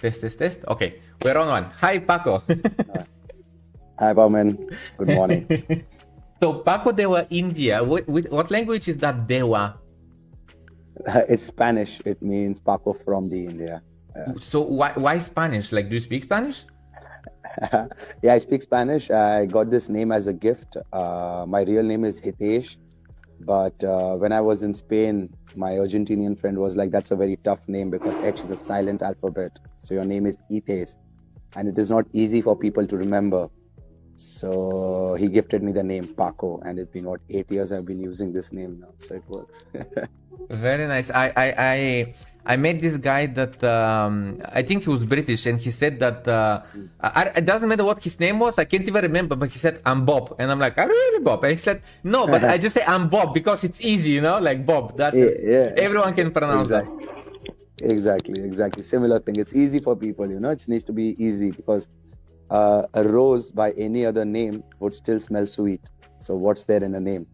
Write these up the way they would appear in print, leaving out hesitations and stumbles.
Test. Okay, we're on one. Hi, Paco. Hi, Bowman. Good morning. So, Paco Dewa, India. What language is that Dewa? It's Spanish. It means Paco from the India. So, why Spanish? Like, do you speak Spanish? Yeah, I speak Spanish. I got this name as a gift. My real name is Hitesh. But when I was in Spain, my Argentinian friend was like, that's a very tough name because H is a silent alphabet. So your name is Hitesh. And it is not easy for people to remember. So he gifted me the name Paco. And it's been, 8 years I've been using this name now. So it works. Very nice. I met this guy that I think he was British, and he said that it doesn't matter what his name was. I can't even remember, but he said, I'm Bob, and I'm like, are you really Bob? And he said, no, but I just say I'm Bob because it's easy, you know, like Bob. That's it. Yeah. Everyone can pronounce that. Exactly. Similar thing. It's easy for people, you know. It needs to be easy because a rose by any other name would still smell sweet. So what's there in a name?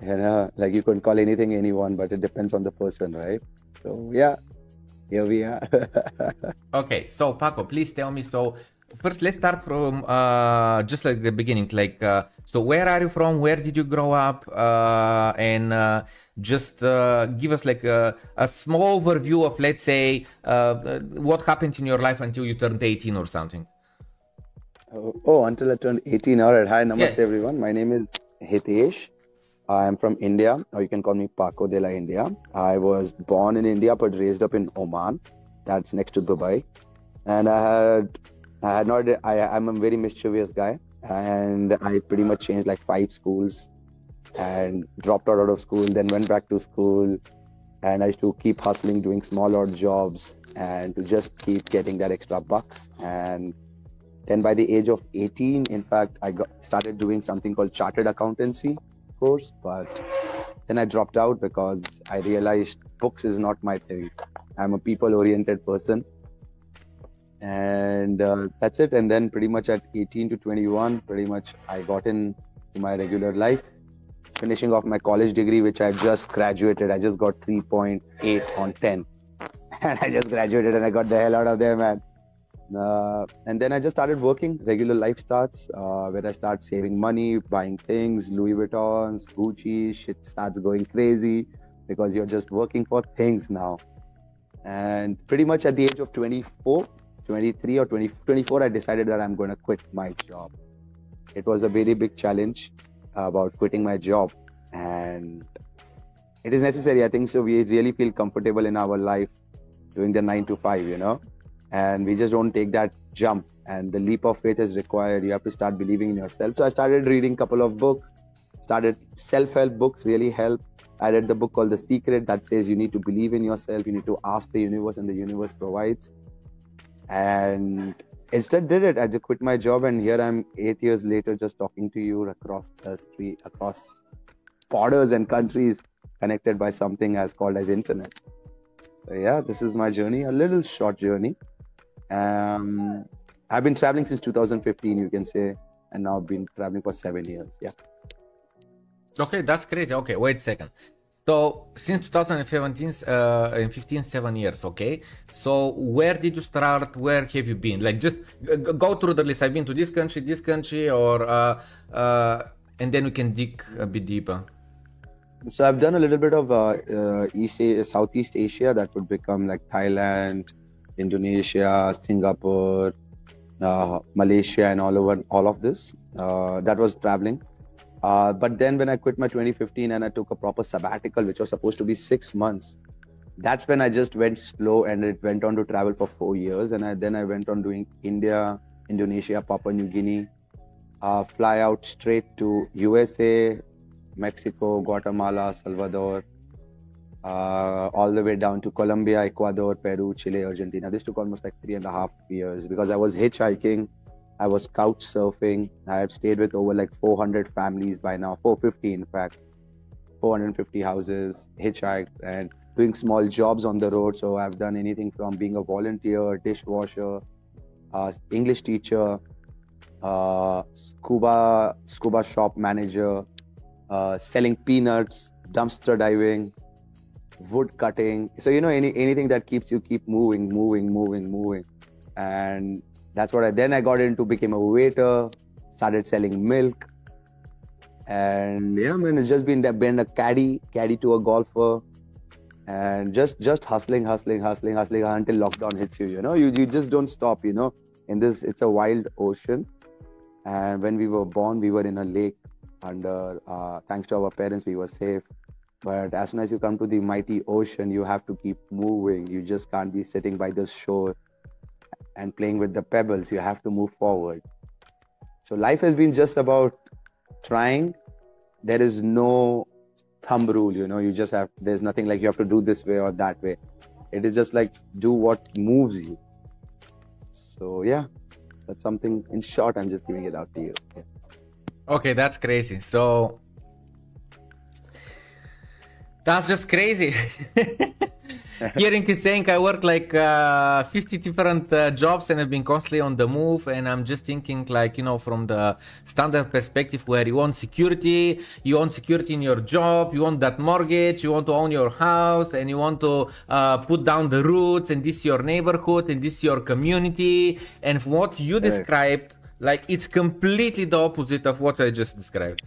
You know, like you can call anything anyone, but it depends on the person, right? So yeah, here we are. Okay, so Paco, please tell me. So first, let's start from just like the beginning. Like, so where are you from? Where did you grow up? And just give us like a small overview of, let's say, what happened in your life until you turned 18 or something. Oh, until I turned 18. All right. Hi, namaste, Yeah. everyone. My name is Hitesh. I'm from India, or you can call me Paco de la India. I was born in India, but raised up in Oman. That's next to Dubai. And I'm a very mischievous guy. And I pretty much changed like 5 schools and dropped out of school, then went back to school. And I used to keep hustling, doing small odd jobs and to just keep getting that extra bucks. And then by the age of 18, in fact, I started doing something called chartered accountancy course, but then I dropped out because I realized books is not my thing. I'm a people-oriented person, and that's it. And then pretty much at 18 to 21, pretty much I got into my regular life, finishing off my college degree, which I just graduated. I just got 3.8 on 10, and I just graduated and I got the hell out of there, man. And then I just started working. Regular life starts where I start saving money, buying things, Louis Vuittons, Gucci. Shit starts going crazy because you're just working for things now. And pretty much at the age of 24, 23 or 24, I decided that I'm going to quit my job. It was a very big challenge about quitting my job, and it is necessary. I think so. We really feel comfortable in our life doing the 9 to 5, you know. And we just don't take that jump, and the leap of faith is required. You have to start believing in yourself. So I started reading a couple of books, started self-help books, really help. I read the book called The Secret that says you need to believe in yourself, you need to ask the universe, and the universe provides. And instead did it. I just quit my job, and here I'm 8 years later just talking to you across the street, across borders and countries, connected by something as called as internet. So yeah, this is my journey, a little short journey. I've been traveling since 2015, you can say, and now I've been traveling for 7 years. Yeah. Okay, that's great. Okay, wait a second. So since 2017 and 15, 7 years. Okay. So where did you start? Where have you been? Like just go through the list. I've been to this country, or and then we can dig a bit deeper. So I've done a little bit of Southeast Asia. That would become like Thailand, Indonesia, Singapore, Malaysia, and all of this. That was traveling. But then when I quit my 2015 and I took a proper sabbatical, which was supposed to be 6 months, that's when I just went slow, and it went on to travel for 4 years. And then I went on doing India, Indonesia, Papua New Guinea, fly out straight to USA, Mexico, Guatemala, Salvador, all the way down to Colombia, Ecuador, Peru, Chile, Argentina. This took almost like 3.5 years because I was hitchhiking, I was couch surfing. I have stayed with over like 400 families by now, 450 in fact, 450 houses, hitchhiked, and doing small jobs on the road. So I've done anything from being a volunteer, dishwasher, English teacher, scuba shop manager, selling peanuts, dumpster diving, wood cutting. So, anything that keeps you keep moving. And that's what then I got into, became a waiter, started selling milk. And yeah, man, it's just been a caddy to a golfer. And just hustling until lockdown hits you. You just don't stop, in this. It's a wild ocean. And when we were born, we were in a lake under, thanks to our parents, we were safe. But as soon as you come to the mighty ocean, you have to keep moving. You just can't be sitting by the shore and playing with the pebbles. You have to move forward. So life has been just about trying. There is no thumb rule, you just have, there's nothing like you have to do this way or that way. It is just like do what moves you. So yeah, that's something in short. I'm just giving it out to you. Yeah. Okay, that's crazy. So that's just crazy. Hearing you saying I work like 50 different jobs and I've been constantly on the move, and I'm just thinking like, from the standard perspective where you want security in your job, you want that mortgage, you want to own your house, and you want to put down the roots, and this is your neighborhood, and this is your community. And what you described, like it's completely the opposite of what I just described.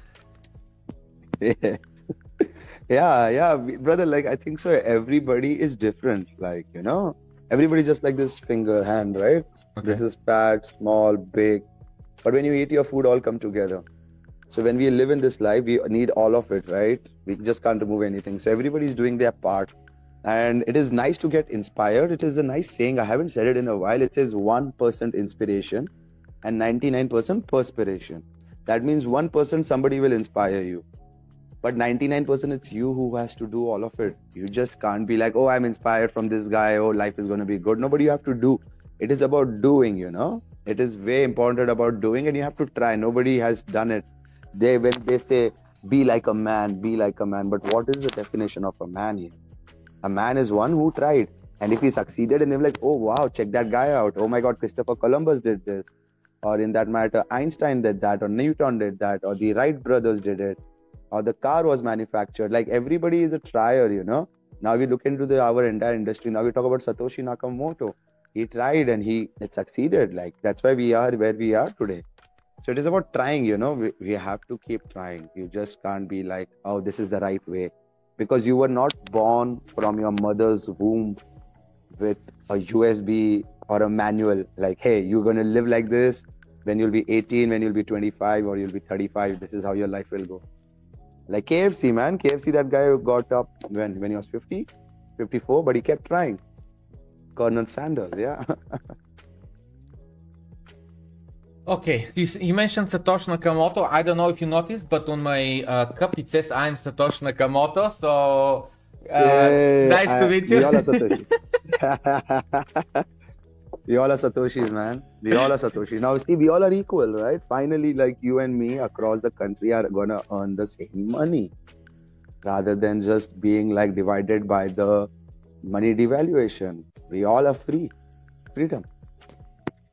Yeah, brother, like I think so everybody is different, like everybody's just like this finger hand, right? Okay. This is fat, small, big, but when you eat your food all come together. So when we live in this life, we need all of it, right? We just can't remove anything. So everybody's doing their part, and it is nice to get inspired. It is a nice saying, I haven't said it in a while. It says 1% inspiration and 99% perspiration. That means 1% somebody will inspire you, but 99% it's you who has to do all of it. You just can't be like, oh, I'm inspired from this guy, oh, life is going to be good. Nobody, you have to do. It is about doing, It is very important about doing, and you have to try. Nobody has done it. When they say, be like a man, but what is the definition of a man here? A man is one who tried. And if he succeeded, and they're like, oh, wow, check that guy out. Oh my God, Christopher Columbus did this. Or in that matter, Einstein did that, or Newton did that, or the Wright brothers did it. Or the car was manufactured. Like everybody is a trier, Now we look into our entire industry. Now we talk about Satoshi Nakamoto. He tried and it succeeded. Like that's why we are where we are today. So it is about trying, We have to keep trying. You just can't be like, oh, this is the right way. Because you were not born from your mother's womb with a USB or a manual. Like, hey, you're going to live like this when you'll be 18, when you'll be 25, or you'll be 35. This is how your life will go. Like KFC, man. KFC, that guy who got up when he was 50, 54, but he kept trying. Colonel Sanders, yeah. Okay, you mentioned Satoshi Nakamoto. I don't know if you noticed, but on my cup it says I'm Satoshi Nakamoto. So nice to meet you. We all are Satoshi. We all are Satoshis, man. We all are Satoshis. Now, see, we all are equal, right? Finally, like you and me across the country are going to earn the same money, rather than just being like divided by the money devaluation. We all are freedom.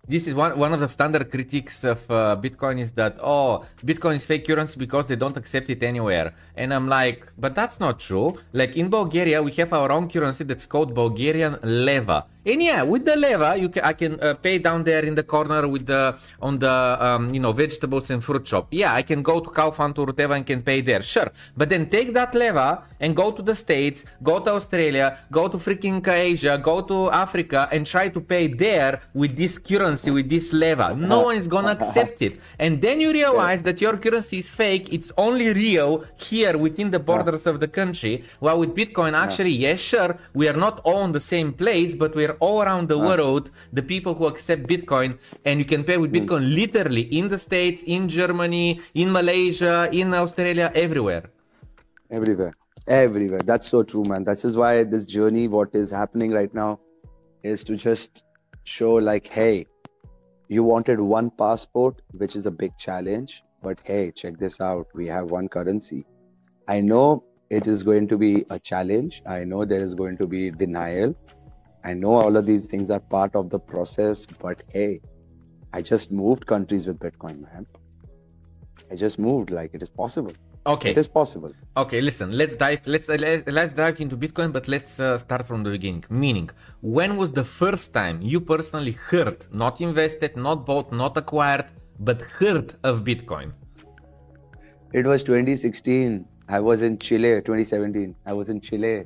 This is one of the standard critiques of Bitcoin, is that, oh, Bitcoin is fake currency because they don't accept it anywhere. And I'm like, but that's not true. Like in Bulgaria, we have our own currency that's called Bulgarian leva. And yeah, with the leva, I can pay down there in the corner with on the vegetables and fruit shop. Yeah, I can go to Kaufland or whatever and can pay there. Sure, but then take that leva and go to the States, go to Australia, go to freaking Asia, go to Africa, and try to pay there with this currency, with this leva. No one is gonna accept it. And then you realize that your currency is fake. It's only real here within the borders of the country. While with Bitcoin, actually, yes, sure, we are not all in the same place, but we're all around the world, the people who accept Bitcoin, and you can pay with Bitcoin literally in the States, in Germany, in Malaysia, in Australia, everywhere. Everywhere. That's so true, man. This is why this journey, what is happening right now, is to just show like, hey, you wanted one passport, which is a big challenge, but hey, check this out. We have one currency. I know it is going to be a challenge. I know there is going to be denial. I know all of these things are part of the process, but hey, I just moved countries with Bitcoin, man. I just moved, like it is possible. Okay. It is possible. Okay, listen. Let's dive into Bitcoin, but let's start from the beginning. Meaning, when was the first time you personally heard, not invested, not bought, not acquired, but heard of Bitcoin? It was 2016. I was in Chile. 2017. I was in Chile,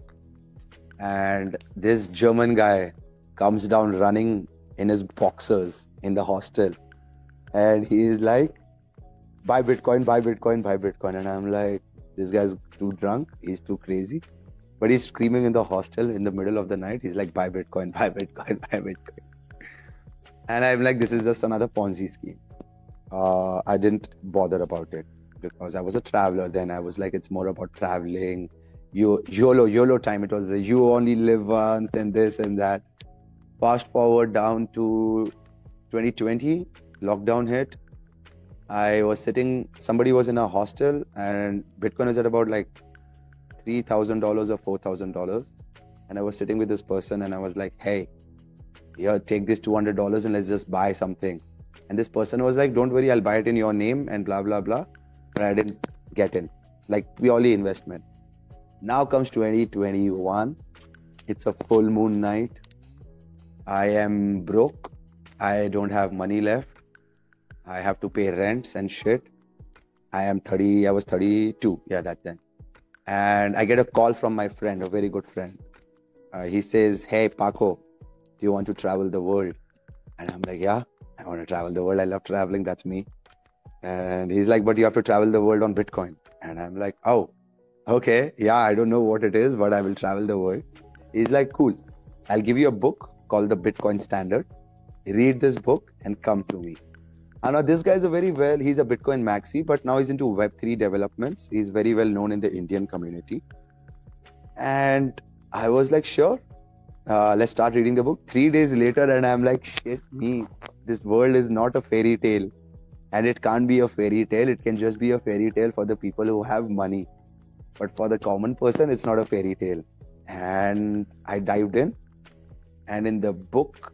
and this German guy comes down running in his boxers in the hostel, and he is like, buy Bitcoin, buy Bitcoin, buy Bitcoin. And I'm like, this guy's too drunk, he's too crazy. But he's screaming in the hostel in the middle of the night. He's like, buy Bitcoin, buy Bitcoin, buy Bitcoin. And I'm like, this is just another Ponzi scheme. I didn't bother about it because I was a traveler then. I was like, it's more about traveling. YOLO time. It was you only live once and this and that. Fast forward down to 2020, lockdown hit. I was somebody was in a hostel and Bitcoin is at about like $3,000 or $4,000. And I was sitting with this person and I was like, hey, here, take this $200 and let's just buy something. And this person was like, don't worry, I'll buy it in your name and blah, blah, blah. But I didn't get in, like purely investment. Now comes 2021. It's a full moon night. I am broke. I don't have money left. I have to pay rents and shit. I was 32, that then. And I get a call from my friend, a very good friend. He says, hey, Paco, do you want to travel the world? And I'm like, yeah, I want to travel the world. I love traveling. That's me. And he's like, but you have to travel the world on Bitcoin. And I'm like, oh, okay. Yeah, I don't know what it is, but I will travel the world. He's like, cool. I'll give you a book called the Bitcoin Standard. Read this book and come to me. And now this guy is he's a Bitcoin maxi, but now he's into Web3 developments. He's very well known in the Indian community. And I was like, sure, let's start reading the book. 3 days later, and I'm like, shit me, this world is not a fairy tale. And it can't be a fairy tale. It can just be a fairy tale for the people who have money. But for the common person, it's not a fairy tale. And I dived in. And in the book,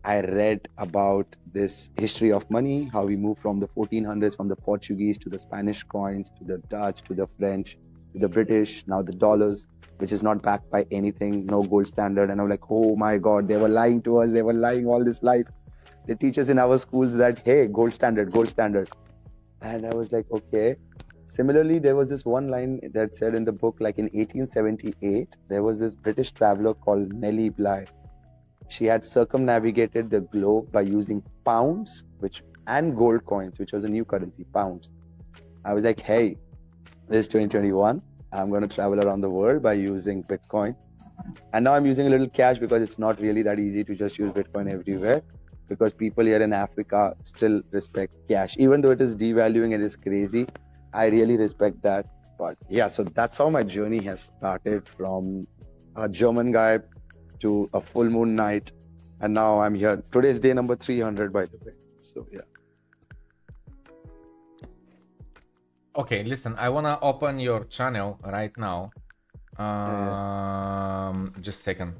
I read about this history of money, how we moved from the 1400s, from the Portuguese to the Spanish coins, to the Dutch, to the French, to the British, now the dollars, which is not backed by anything, no gold standard. And I'm like, oh my God, they were lying to us. They were lying all this life. They teach us in our schools that, hey, gold standard, gold standard. And I was like, okay. Similarly, there was this one line that said in the book, like in 1878, there was this British traveler called Nellie Bly. She had circumnavigated the globe by using pounds and gold coins, which was a new currency, pounds. I was like, hey, this is 2021. I'm going to travel around the world by using Bitcoin. And now I'm using a little cash because it's not really that easy to just use Bitcoin everywhere, because people here in Africa still respect cash. Even though it is devaluing and it's crazy, I really respect that. But yeah, so that's how my journey has started, from a German guy to a full moon night, and now I'm here. Today's day number 300, by the way. So yeah. Okay, listen, I wanna open your channel right now. Just a second.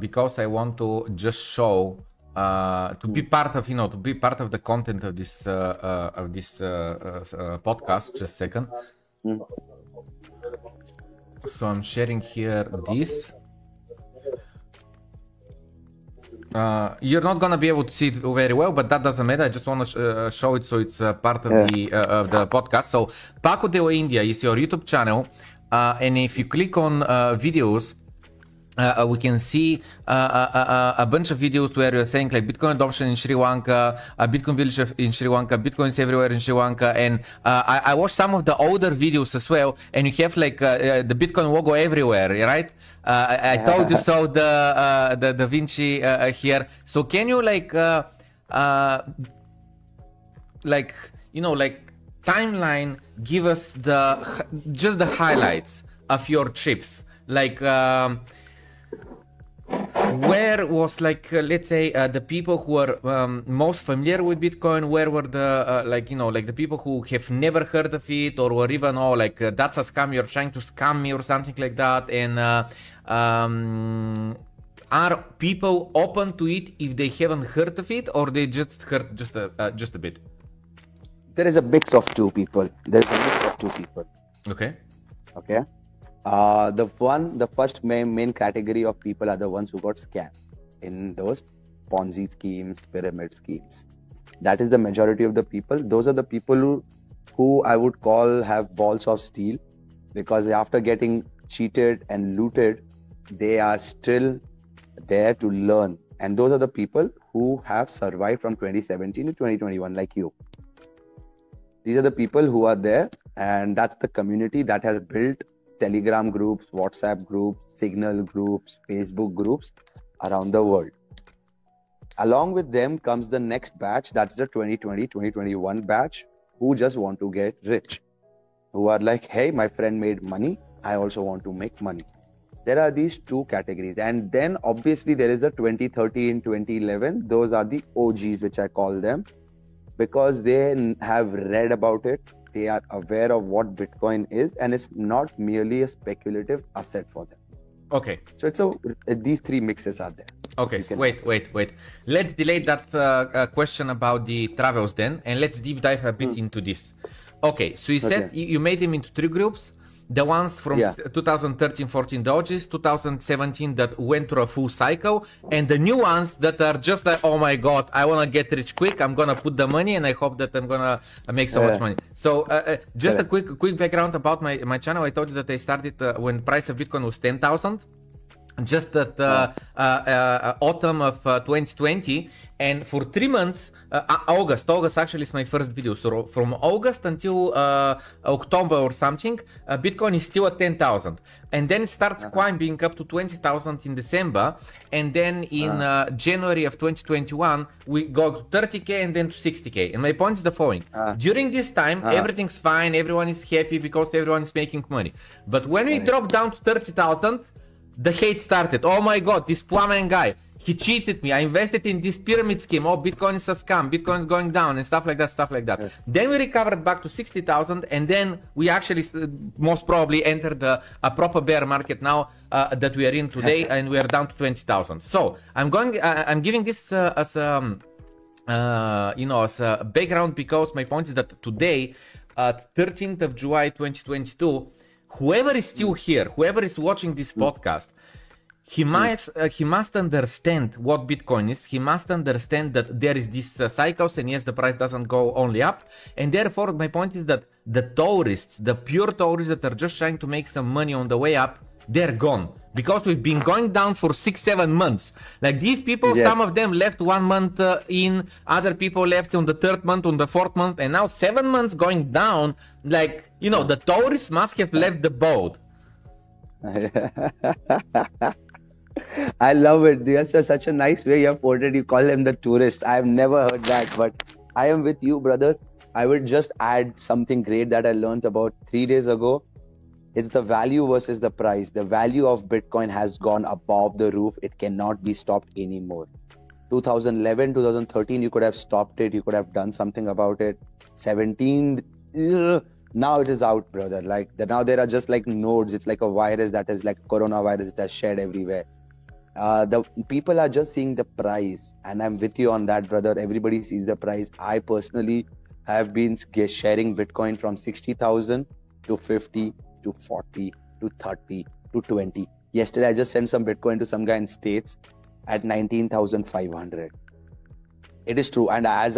Because I want to just show to be part of the content of this podcast. Just a second. So I'm sharing here this. You're not gonna be able to see it very well, but that doesn't matter. I just want to show it so it's part of the podcast. So Paco de India is your YouTube channel, and if you click on videos, we can see a bunch of videos where you're saying like Bitcoin adoption in Sri Lanka, Bitcoin village in Sri Lanka, Bitcoins everywhere in Sri Lanka, and I watched some of the older videos as well, and you have like the Bitcoin logo everywhere, right? I told you so, the Da Vinci here. So can you like timeline, give us just the highlights of your trips, like where was let's say the people who are most familiar with Bitcoin? Where were the the people who have never heard of it, or were even that's a scam, you're trying to scam me or something like that? And are people open to it if they haven't heard of it, or they just heard just a bit? There is a mix of two people. Okay. Okay. The first main category of people are the ones who got scammed in those Ponzi schemes, pyramid schemes. That is the majority of the people. Those are the people who I would call have balls of steel, because after getting cheated and looted, they are still there to learn. And those are the people who have survived from 2017 to 2021, like you. These are the people who are there, and that's the community that has built Telegram groups, WhatsApp groups, Signal groups, Facebook groups around the world. Along with them comes the next batch, that's the 2020-2021 batch, who just want to get rich, who are like, hey, my friend made money, I also want to make money. There are these two categories. And then obviously there is a 2013, 2011, those are the OGs, which I call them, because they have read about it, they are aware of what Bitcoin is, and it's not merely a speculative asset for them. Okay. So these three mixes are there. Okay, so wait. Let's delay that question about the travels then, and let's deep dive a bit into this. Okay, so you said you made them into three groups. The ones from 2013-14 dodges, 2017 that went through a full cycle, and the new ones that are just like, oh my god, I want to get rich quick, I'm going to put the money and I hope that I'm going to make so much money. So just a quick background about my channel. I told you that I started when price of Bitcoin was 10,000. Just at autumn of 2020, and for 3 months, August actually is my first video, so from August until October or something, Bitcoin is still at 10,000, and then it starts climbing up to 20,000 in December, and then in January of 2021 we go to 30k and then to 60k. And my point is the following: during this time everything's fine, everyone is happy because everyone is making money, but when we drop down to 30,000, the hate started. Oh my god, this Plamen guy, he cheated me, I invested in this pyramid scheme, oh, Bitcoin is a scam, Bitcoin is going down, and stuff like that. Then we recovered back to 60,000, and then we actually most probably entered a proper bear market now that we are in today, and we are down to 20,000. So I'm giving this as a as a background, because my point is that today, at 13th of July 2022, whoever is still here, whoever is watching this podcast, he must understand what Bitcoin is. He must understand that there is these cycles, and yes, the price doesn't go only up. And therefore, my point is that the tourists, the pure tourists that are just trying to make some money on the way up, they're gone. Because we've been going down for 6-7 months. Like these people, some of them left 1 month in, other people left on the 3rd month, on the 4th month, and now 7 months going down. Like, the tourists must have left the boat. I love it. That's such a nice way you have put it. You call them the tourists. I've never heard that, but I am with you, brother. I would just add something great that I learned about 3 days ago. It's the value versus the price. The value of Bitcoin has gone above the roof. It cannot be stopped anymore. 2011, 2013, you could have stopped it. You could have done something about it. 17, now it is out, brother. Like now there are just like nodes. It's like a virus that is like coronavirus that has shared everywhere. The people are just seeing the price, and I'm with you on that, brother. Everybody sees the price. I personally have been sharing Bitcoin from 60,000 to 50 to 40 to 30 to 20. Yesterday I just sent some Bitcoin to some guy in States at 19,500. It is true, and as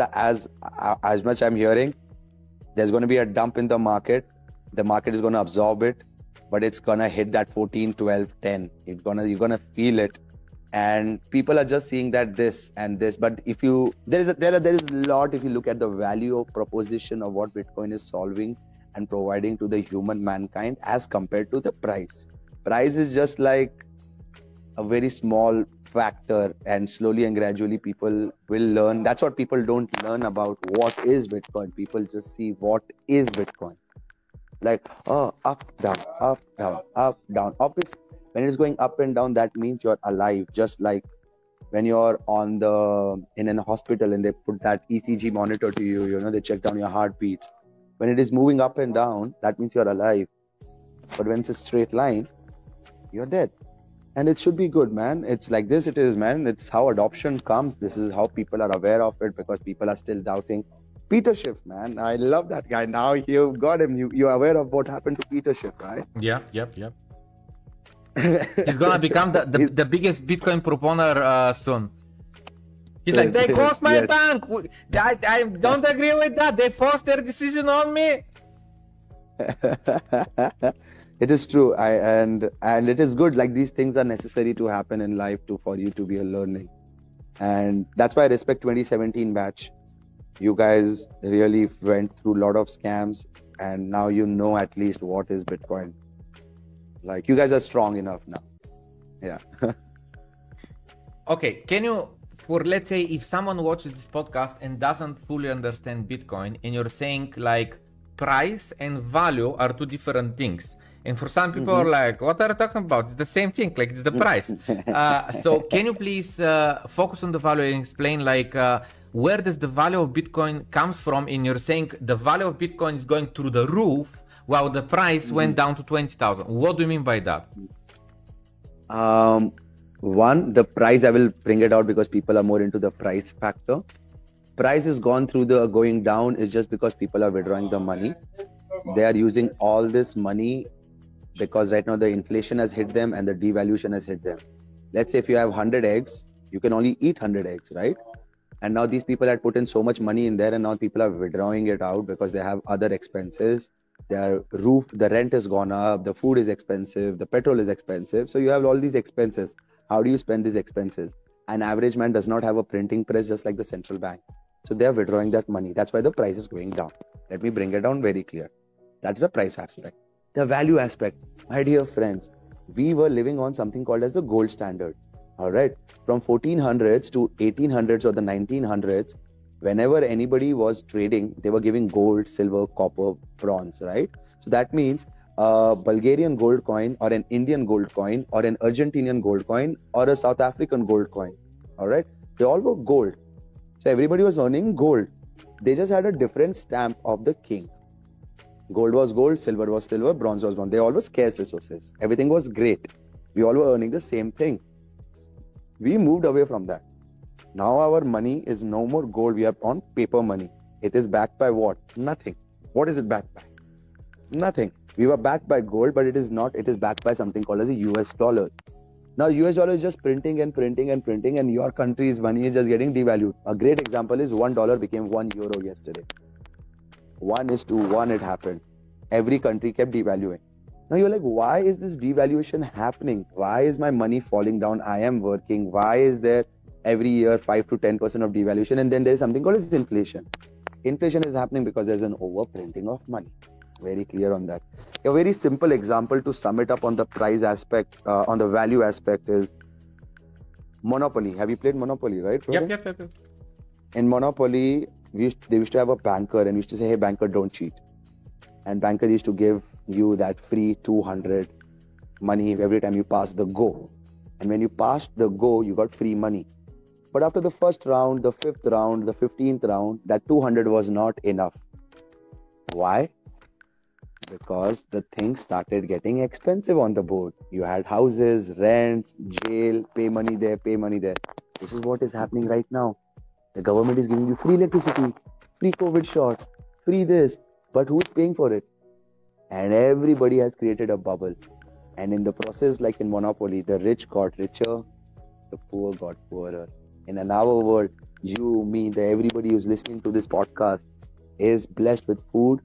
much I'm hearing, there's going to be a dump in the market. The market is going to absorb it, but it's going to hit that 14, 12, 10. You're going to feel it. And people are just seeing that this and this. But if you, there is a lot, if you look at the value of proposition of what Bitcoin is solving and providing to the human mankind as compared to the price. Price is just like a very small factor, and slowly and gradually people will learn. That's what people don't learn about what is Bitcoin. People just see what is Bitcoin. Like, oh, up, down, up, down, up, down. Up is, when it's going up and down, that means you're alive. Just like when you're in a hospital and they put that ECG monitor to you, they check down your heartbeats. When it is moving up and down, that means you're alive. But when it's a straight line, you're dead. And it should be good, man. It's like this, it is, man. It's how adoption comes. This is how people are aware of it, because people are still doubting. Peter Schiff, man. I love that guy. Now you got him. You're aware of what happened to Peter Schiff, right? Yep. He's gonna become the biggest Bitcoin proponer soon. He's like, they closed my bank. I don't agree with that. They forced their decision on me. It is true. And it is good. Like, these things are necessary to happen in life for you to be a learning. And that's why I respect 2017 batch. You guys really went through a lot of scams, and now you know at least what is Bitcoin. Like, you guys are strong enough now. Yeah. Okay, can you, for let's say if someone watches this podcast and doesn't fully understand Bitcoin, and you're saying like price and value are two different things, and for some people are like, what are you talking about? It's the same thing, like it's the price. So can you please focus on the value and explain like where does the value of Bitcoin comes from? And you're saying the value of Bitcoin is going through the roof while the price went down to 20,000. What do you mean by that? One, the price, I will bring it out because people are more into the price factor. Price has gone through the going down is just because people are withdrawing the money. They are using all this money because right now the inflation has hit them and the devaluation has hit them. Let's say if you have 100 eggs, you can only eat 100 eggs, right? And now these people had put in so much money in there, and now people are withdrawing it out because they have other expenses. Their roof, the rent has gone up, the food is expensive, the petrol is expensive. So you have all these expenses. How do you spend these expenses? An average man does not have a printing press just like the central bank. So they are withdrawing that money. That's why the price is going down. Let me bring it down very clear. That's the price aspect. The value aspect, my dear friends, we were living on something called as the gold standard. All right. From 1400s to 1800s or the 1900s, whenever anybody was trading, they were giving gold, silver, copper, bronze, right? So that means a Bulgarian gold coin or an Indian gold coin or an Argentinian gold coin or a South African gold coin, all right? They all were gold. So everybody was earning gold. They just had a different stamp of the king. Gold was gold, silver was silver, bronze was bronze. They all were scarce resources. Everything was great. We all were earning the same thing. We moved away from that. Now our money is no more gold. We are on paper money. It is backed by what? Nothing. What is it backed by? Nothing. We were backed by gold, but it is not. It is backed by something called as a US dollars. Now US dollar is just printing and printing and printing, and your country's money is just getting devalued. A great example is $1 became €1 yesterday. 1:1 it happened. Every country kept devaluing. Now you're like, why is this devaluation happening? Why is my money falling down? I am working. Why is there every year 5 to 10% of devaluation? And then there's something called as inflation. Inflation is happening because there's an overprinting of money. Very clear on that. A very simple example to sum it up on the price aspect, on the value aspect is Monopoly. Have you played Monopoly, right? Yep. In Monopoly, they used to have a banker and used to say, hey, banker, don't cheat. And banker used to give you that free 200 money every time you pass the go. And when you passed the go, you got free money. But after the first round, the 5th round, the 15th round, that 200 was not enough. Why? Because the things started getting expensive on the board. You had houses, rents, jail, pay money there, pay money there. This is what is happening right now. The government is giving you free electricity, free COVID shots, free this. But who's paying for it? And everybody has created a bubble. And in the process, like in Monopoly, the rich got richer, the poor got poorer. In our world, you, me, everybody who's listening to this podcast is blessed with food,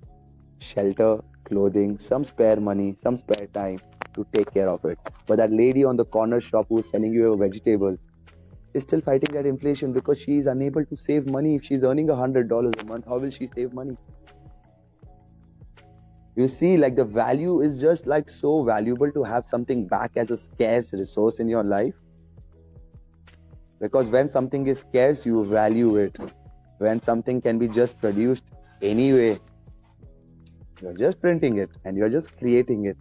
shelter, clothing, some spare money, some spare time to take care of it. But that lady on the corner shop who's selling you your vegetables is still fighting that inflation because she is unable to save money. If she's earning $100 a month, how will she save money? You see, like the value is just like so valuable to have something back as a scarce resource in your life. Because when something is scarce, you value it. When something can be just produced anyway, you're just printing it and you're just creating it.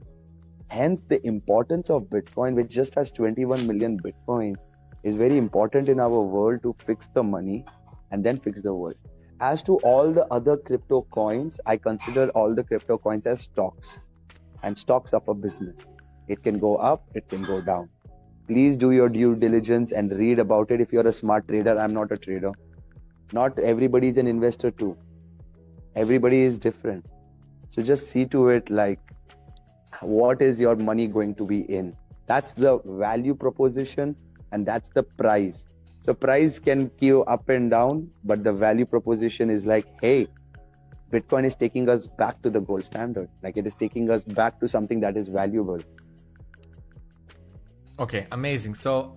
Hence, the importance of Bitcoin, which just has 21 million Bitcoins, is very important in our world to fix the money and then fix the world. As to all the other crypto coins, I consider all the crypto coins as stocks, and stocks of a business. It can go up, it can go down. Please do your due diligence and read about it. If you're a smart trader, I'm not a trader. Not everybody is an investor too. Everybody is different. So just see to it like, what is your money going to be in? That's the value proposition, and that's the price. So price can go up and down, but the value proposition is like, hey, Bitcoin is taking us back to the gold standard. Like it is taking us back to something that is valuable. Okay, amazing. So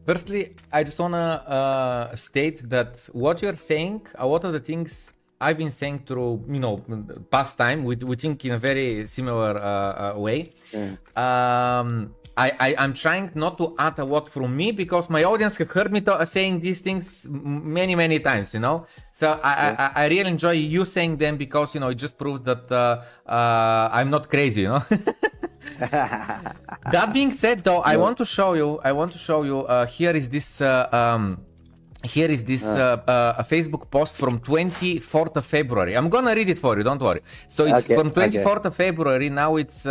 firstly, I just want to state that what you're saying, a lot of the things I've been saying through, past time, we think in a very similar way. I'm trying not to add a lot from me because my audience have heard me saying these things many times, So I really enjoy you saying them because, it just proves that I'm not crazy, That being said, though, I want to show you. Here is this. A Facebook post from 24th of February. I'm gonna read it for you. Don't worry. So it's from 24th of February. Now it's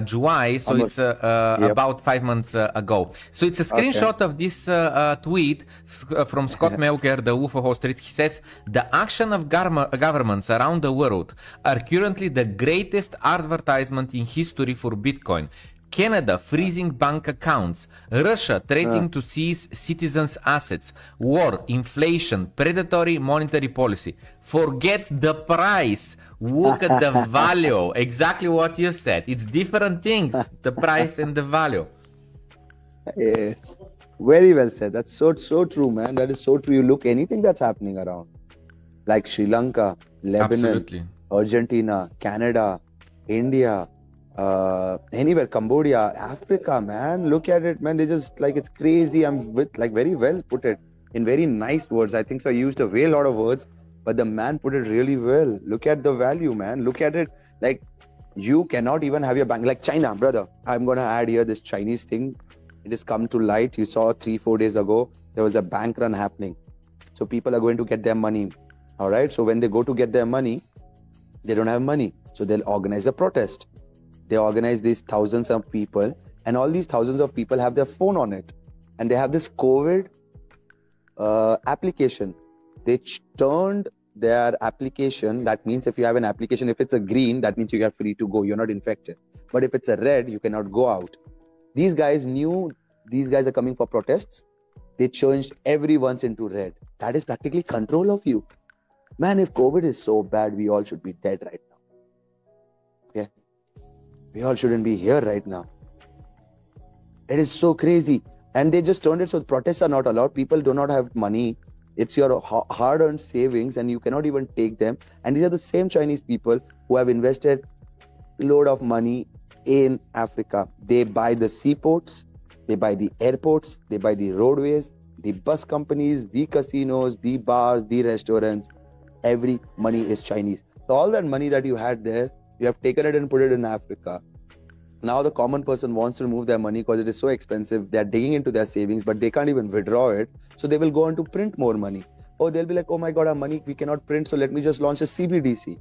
July. So it's about 5 months ago. So it's a screenshot of this tweet from Scott Melker, the Wolf of Wall Street. He says, the action of governments around the world are currently the greatest advertisement in history for Bitcoin. Canada freezing bank accounts, Russia threatening to seize citizens' assets, war, inflation, predatory monetary policy. Forget the price, look at the value. Exactly what you said. It's different things, the price and the value. Yes, very well said. That's so true, man. That is so true. You look anything that's happening around, like Sri Lanka, Lebanon, Argentina, Canada, India, anywhere, Cambodia, Africa, man. Look at it, man. They just like, it's crazy. I'm with like very well put it in very nice words. I think so. I used a way lot of words, but the man put it really well. Look at the value, man. Look at it. Like, you cannot even have your bank, like China, brother. I'm gonna add here this Chinese thing. It has come to light. You saw 3-4 days ago there was a bank run happening. So people are going to get their money. All right. So when they go to get their money, they don't have money. So they'll organize a protest. They organize these thousands of people, and all these thousands of people have their phone on it, and they have this COVID application. They turned their application. That means if you have an application, if it's a green, that means you are free to go. You're not infected. But if it's a red, you cannot go out. These guys knew these guys are coming for protests. They changed everyone's into red. That is practically control of you. Man, if COVID is so bad, we all should be dead right now. Yeah. We all shouldn't be here right now. It is so crazy. And they just turned it so protests are not allowed. People do not have money. It's your hard-earned savings and you cannot even take them. And these are the same Chinese people who have invested a load of money in Africa. They buy the seaports, they buy the airports, they buy the roadways, the bus companies, the casinos, the bars, the restaurants. Every money is Chinese. So all that money that you had there, you have taken it and put it in Africa. Now the common person wants to remove their money because it is so expensive. They are digging into their savings, but they can't even withdraw it. So they will go on to print more money. Or they'll be like, oh my God, our money, we cannot print. So let me just launch a CBDC.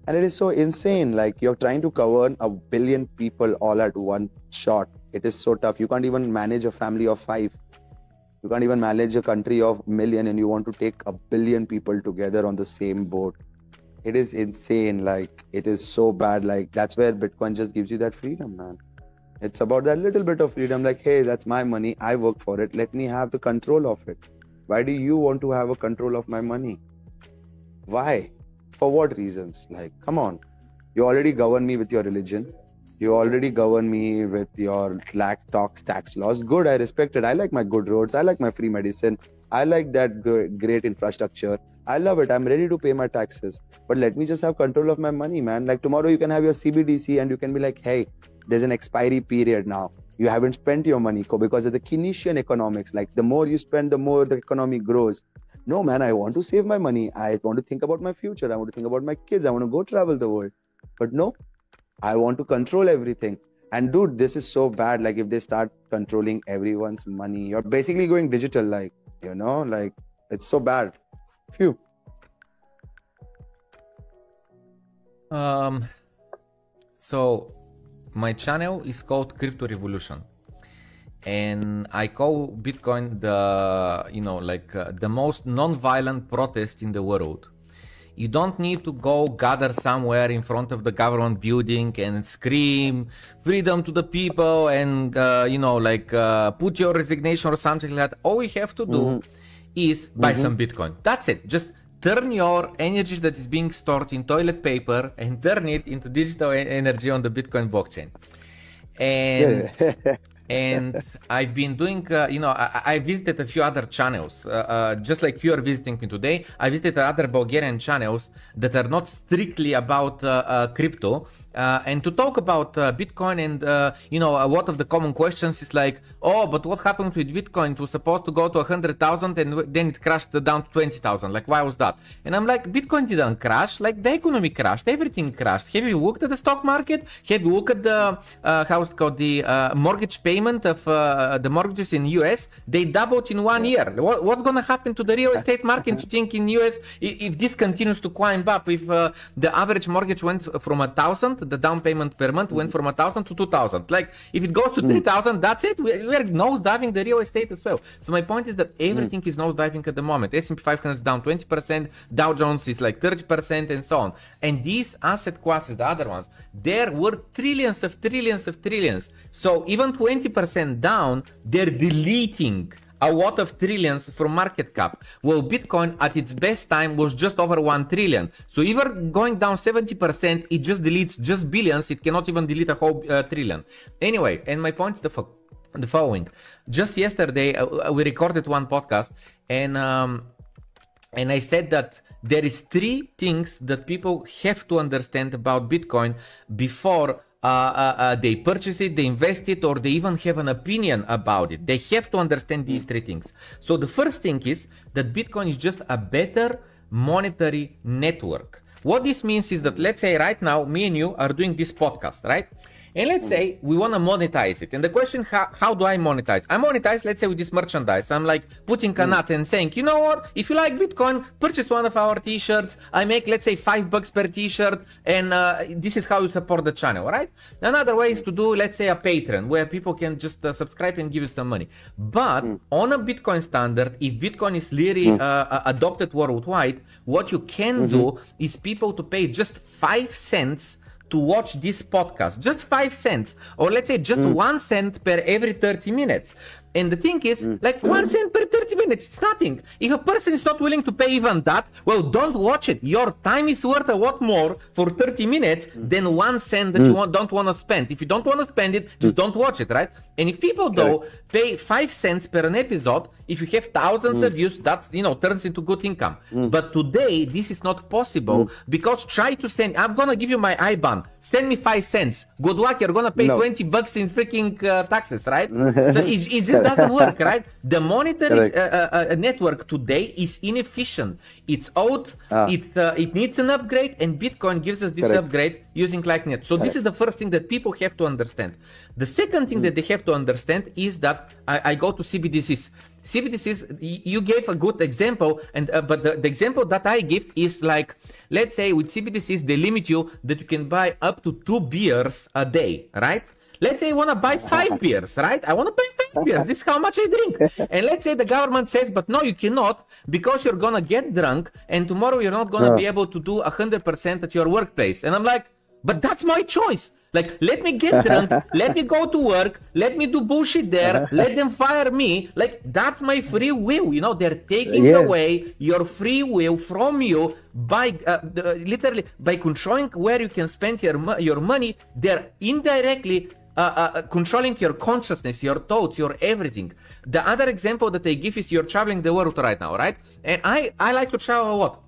And it is so insane. Like, you're trying to cover 1 billion people all at one shot. It is so tough. You can't even manage a family of 5. You can't even manage a country of 1 million, and you want to take 1 billion people together on the same boat. It is insane. Like, it is so bad. Like, that's where Bitcoin just gives you that freedom, man. It's about that little bit of freedom. Like, hey, that's my money. I work for it. Let me have the control of it. Why do you want to have a control of my money? Why? For what reasons? Like, come on. You already govern me with your religion. You already govern me with your tax laws. Good, I respect it. I like my good roads. I like my free medicine. I like that great infrastructure. I love it. I'm ready to pay my taxes. But let me just have control of my money, man. Like, tomorrow you can have your CBDC and you can be like, hey, there's an expiry period now. You haven't spent your money because of the Keynesian economics. Like, the more you spend, the more the economy grows. No, man, I want to save my money. I want to think about my future. I want to think about my kids. I want to go travel the world. But no, I want to control everything. And dude, this is so bad. Like, if they start controlling everyone's money, you're basically going digital, like, like, it's so bad. Phew. So my channel is called Crypto Revolution, and I call Bitcoin the, the most non-violent protest in the world. You don't need to go gather somewhere in front of the government building and scream freedom to the people and put your resignation or something like that. All you have to do is buy some Bitcoin. That's it. Just turn your energy that is being stored in toilet paper and turn it into digital energy on the Bitcoin blockchain. And I've been doing, I visited a few other channels, just like you are visiting me today. I visited other Bulgarian channels that are not strictly about crypto, and to talk about Bitcoin and, a lot of the common questions is like, oh, but what happened with Bitcoin? It was supposed to go to 100,000 and then it crashed down to 20,000. Like, why was that? And I'm like, Bitcoin didn't crash, like the economy crashed, everything crashed. Have you looked at the stock market? Have you looked at the, the mortgage payment of the mortgages in US? They doubled in 1 year. What's going to happen to the real estate market, you think, in US if this continues to climb up? If the average mortgage went from 1,000, the down payment per month went from 1,000 to 2,000. Like, if it goes to 3,000, that's it. We're nosediving the real estate as well. So my point is that everything is nosediving at the moment. S&P 500 is down 20%, Dow Jones is like 30%, and so on. And these asset classes, the other ones, there were trillions of trillions of trillions. So even 20% down, they're deleting a lot of trillions from market cap. Well, Bitcoin at its best time was just over 1 trillion. So even going down 70%, it just deletes just billions. It cannot even delete a whole trillion. Anyway, and my point is the following. Just yesterday, we recorded one podcast, and I said that there is 3 things that people have to understand about Bitcoin before they purchase it, they invest it, or they even have an opinion about it. They have to understand these 3 things. So the first thing is that Bitcoin is just a better monetary network. What this means is that, let's say right now, me and you are doing this podcast, right? And let's say we want to monetize it. And the question, how do I monetize? I monetize, let's say, with this merchandise. I'm like putting a nut and saying, you know what? If you like Bitcoin, purchase one of our t-shirts. I make, let's say, $5 per t-shirt. And this is how you support the channel, right? Another way is to do, let's say, a Patreon where people can just subscribe and give you some money. But on a Bitcoin standard, if Bitcoin is really adopted worldwide, what you can do is people to pay just 5 cents to watch this podcast, just 5 cents, or let's say just 1 cent per every 30 minutes. And the thing is, like 1 cent per 30 minutes, it's nothing. If a person is not willing to pay even that, well, don't watch it. Your time is worth a lot more for 30 minutes than 1 cent that you don't want to spend. If you don't want to spend it, just don't watch it, right? And if people, though, pay 5 cents per an episode, if you have thousands of views, that's, turns into good income. But today, this is not possible because try to send, I'm going to give you my IBAN. Send me 5 cents. Good luck, you're going to pay $20 in freaking taxes, right? So it just doesn't work, right? The monetary network today is inefficient. It's old, it needs an upgrade, and Bitcoin gives us this upgrade using LikeNet. So this is the first thing that people have to understand. The second thing that they have to understand is that I go to CBDCs. CBDCs, you gave a good example, and but the example that I give is like, let's say with CBDCs, they limit you that you can buy up to 2 beers a day, right? Let's say you want to buy 5 beers, right? I want to buy 5 beers. This is how much I drink. And let's say the government says, but no, you cannot, because you're going to get drunk and tomorrow you're not going to be able to do 100% at your workplace. And I'm like, but that's my choice. Like, let me get drunk, let me go to work, let me do bullshit there, let them fire me. Like, that's my free will, they're taking away your free will from you by literally by controlling where you can spend your money. They're indirectly controlling your consciousness, your thoughts, your everything. The other example that I give is you're traveling the world right now, right? And I like to travel a lot.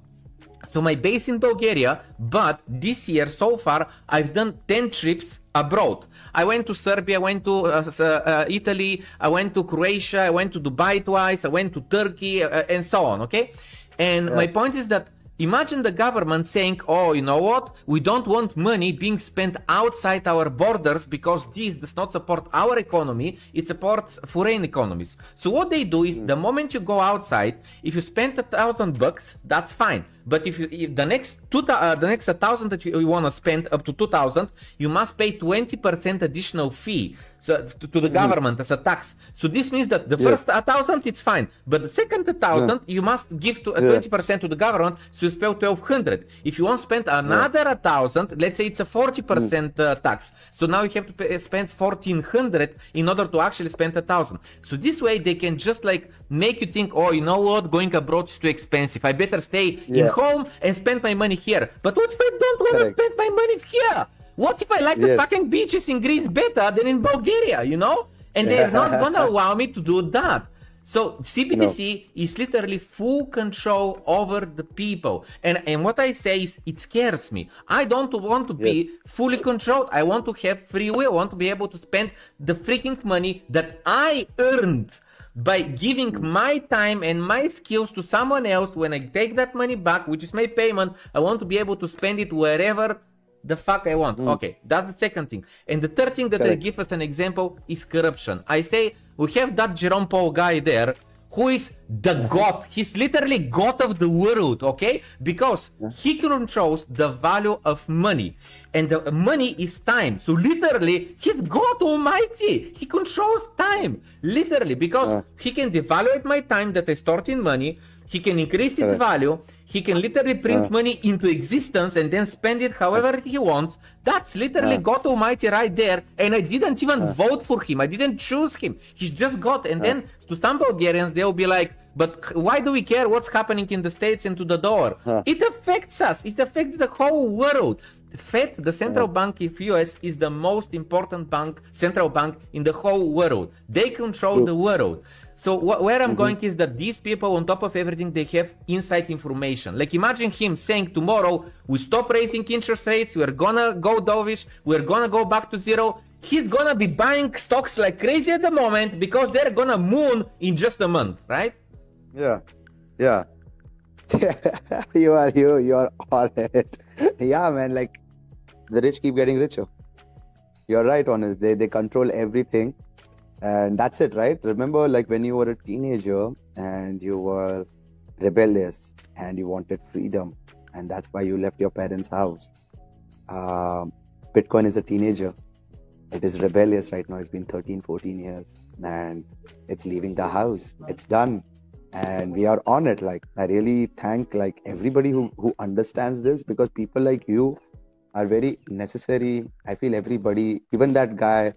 So my base in Bulgaria, but this year so far I've done 10 trips abroad. I went to Serbia, I went to Italy, I went to Croatia, I went to Dubai twice, I went to Turkey, and so on, okay? And my point is that imagine the government saying, oh, you know what? We don't want money being spent outside our borders because this does not support our economy. It supports foreign economies. So what they do is the moment you go outside, if you spend $1,000, that's fine. But if the next 1,000 that you want to spend up to 2,000, you must pay 20% additional fee. So to the government as a tax. So this means that the first 1,000 it's fine, but the second 1,000 you must give to 20% to the government, so you spend 1,200. If you want to spend another 1,000, let's say it's a 40% tax. So now you have to spend 1,400 in order to actually spend 1,000. So this way they can just like make you think, oh, you know what, going abroad is too expensive. I better stay in home and spend my money here. But what if I don't want to spend my money here? What if I like the fucking beaches in Greece better than in Bulgaria, you know? And they're not gonna allow me to do that. So CBDC is literally full control over the people. And what I say is, it scares me. I don't want to be fully controlled. I want to have free will. I want to be able to spend the freaking money that I earned by giving my time and my skills to someone else. When I take that money back, which is my payment, I want to be able to spend it wherever the fuck I want. Okay, that's the second thing. And the third thing that I give as an example is corruption. I say, we have that Jerome Paul guy there, who is the god. He's literally god of the world, okay? Because he controls the value of money. And the money is time. So literally, he's God Almighty. He controls time. Literally, because he can devaluate my time that I stored in money. He can increase its value. He can literally print money into existence and then spend it however he wants. That's literally God Almighty right there. And I didn't even vote for him. I didn't choose him. He's just God. And then to some Bulgarians, they'll be like, but why do we care what's happening in the States and to the dollar? It affects us. It affects the whole world. Fed, the central bank of US, is the most important central bank in the whole world. They control the world. So where I'm going is that these people, on top of everything, they have inside information. Like imagine him saying tomorrow, we stop raising interest rates, we're gonna go dovish, we're gonna go back to zero. He's gonna be buying stocks like crazy at the moment because they're gonna moon in just a month, right? Yeah. you are on it. Yeah, man, like the rich keep getting richer. You're right on it. They control everything. And that's it, right? Remember, like when you were a teenager and you were rebellious and you wanted freedom, and that's why you left your parents' house. Bitcoin is a teenager. It is rebellious right now. It's been 13, 14 years and it's leaving the house. It's done. And we are on it. Like, I really thank like everybody who understands this, because people like you are very necessary. I feel everybody, even that guy,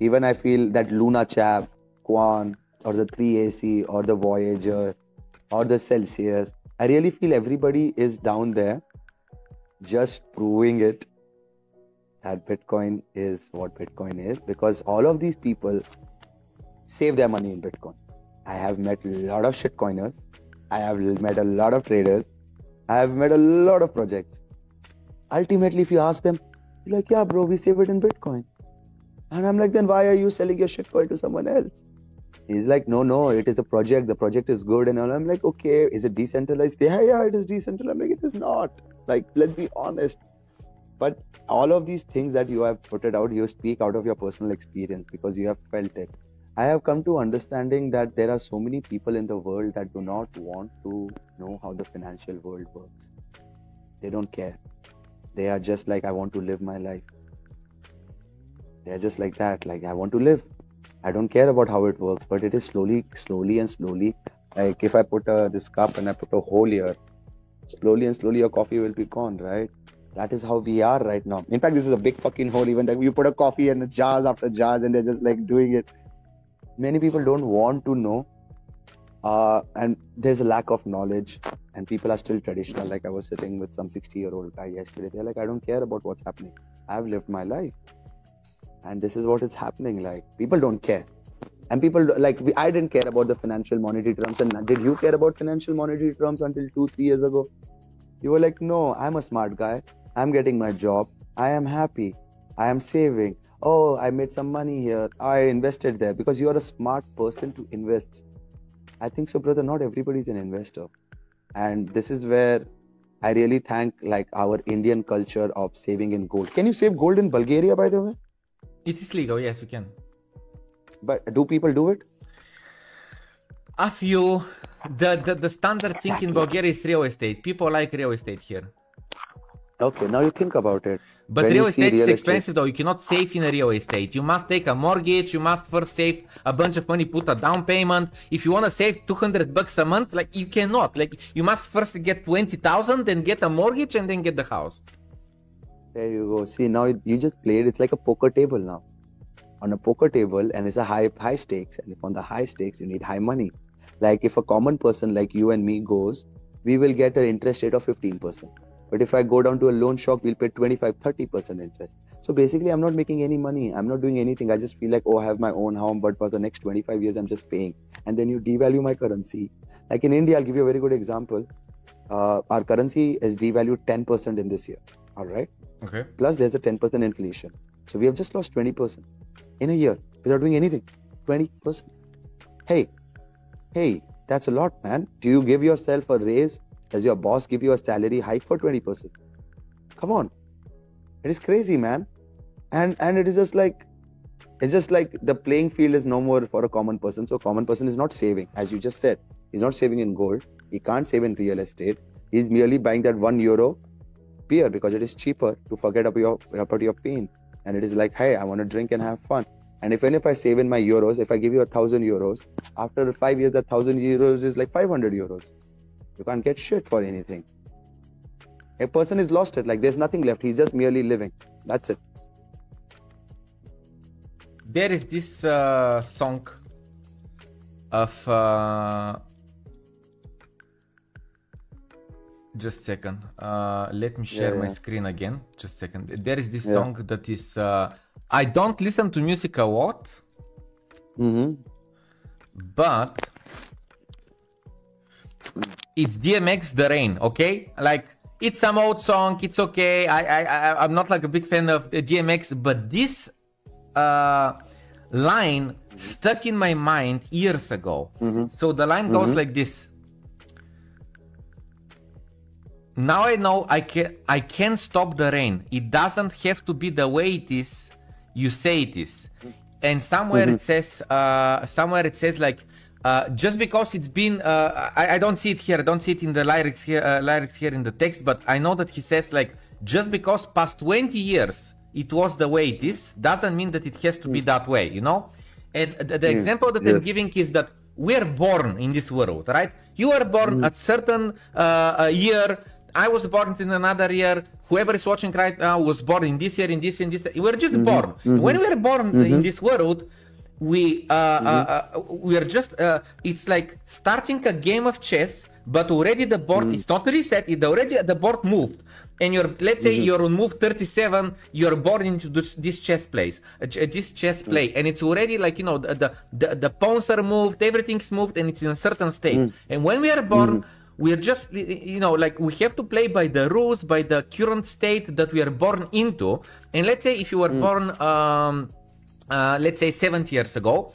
even I feel that Luna chap, Quan, or the 3AC, or the Voyager, or the Celsius. I really feel everybody is down there just proving it that Bitcoin is what Bitcoin is, because all of these people save their money in Bitcoin. I have met a lot of shitcoiners. I have met a lot of traders. I have met a lot of projects. Ultimately, if you ask them, they're like, yeah, bro, we save it in Bitcoin. And I'm like, then why are you selling your shitcoin to someone else? He's like, no, it is a project. The project is good. And all. I'm like, okay, is it decentralized? Yeah, it is decentralized. I'm like, it is not. Like, let's be honest. But all of these things that you have put it out, you speak out of your personal experience because you have felt it. I have come to understanding that there are so many people in the world that do not want to know how the financial world works. They don't care. They are just like, I want to live my life. They are just like that. Like, I want to live. I don't care about how it works, but it is slowly. Like if I put this cup and I put a hole here, slowly your coffee will be gone, right? That is how we are right now. In fact, this is a big fucking hole. Even like you put a coffee in jars after jars and they're just like doing it. Many people don't want to know. And there's a lack of knowledge and people are still traditional. Like I was sitting with some 60-year-old guy yesterday. They're like, I don't care about what's happening. I've lived my life. And this is what is happening. Like people don't care. And people like, I didn't care about the financial monetary terms. And did you care about financial monetary terms until 2-3 years ago? You were like, no, I'm a smart guy. I'm getting my job. I am happy. I am saving. Oh, I made some money here. I invested there, because you are a smart person to invest. I think so, brother. Not everybody is an investor. And this is where I really thank like our Indian culture of saving in gold. Can you save gold in Bulgaria, by the way? It is legal, yes, you can. But do people do it? A few. The standard thing in Bulgaria is real estate. People like real estate here. Okay, now you think about it. But When real you see estate is real expensive though. You cannot save in a real estate. You must take a mortgage. You must first save a bunch of money, put a down payment. If you want to save $200 a month, like you cannot. Like you must first get 20,000, then get a mortgage, and then get the house. There you go. See, now you just played. It's like a poker table now. On a poker table, and it's a high stakes. And if on the high stakes, you need high money. Like if a common person like you and me goes, we will get an interest rate of 15%. But if I go down to a loan shark, we'll pay 25-30% interest. So basically, I'm not making any money. I'm not doing anything. I just feel like, oh, I have my own home, but for the next 25 years, I'm just paying. And then you devalue my currency. Like in India, I'll give you a very good example. Our currency is devalued 10% in this year. All right. Okay. Plus, there's a 10% inflation. So we have just lost 20% in a year without doing anything. 20%. Hey, that's a lot, man. Do you give yourself a raise? Does your boss give you a salary hike for 20%? Come on. It is crazy, man. And it is just like, it's just like the playing field is no more for a common person. So common person is not saving, as you just said. He's not saving in gold. He can't save in real estate. He's merely buying that €1 beer because it is cheaper to forget about your pain. And it is like, hey, I want to drink and have fun. And even if I save in my euros, if I give you €1,000, after 5 years, that €1,000 is like €500. You can't get shit for anything. A person is lost it. Like there's nothing left. He's just merely living. That's it. There is this song of just a second. Let me share my screen again. Just a second. There is this song that is I don't listen to music a lot, but it's DMX The Rain, okay? Like it's some old song, it's okay. I'm not like a big fan of the DMX, but this line stuck in my mind years ago. So the line goes like this. Now I know I can stop the rain. It doesn't have to be the way it is. You say it is. And somewhere it says like just because it's been I don't see it here. I don't see it in the lyrics here in the text, but I know that he says like just because past 20 years it was the way it is doesn't mean that it has to be that way, you know? And the example that I'm giving is that we're born in this world, right? You were born at certain year. I was born in another year. Whoever is watching right now was born in this year, in this. We're just born. When we were born in this world, we are just. It's like starting a game of chess, but already the board is not reset. The board moved, and let's say you're on move 37. You're born into this chess play, and it's already like the pawns are moved, everything's moved, and it's in a certain state. And when we are born, we're just, like we have to play by the rules, by the current state that we are born into. And let's say if you were born, let's say 70 years ago,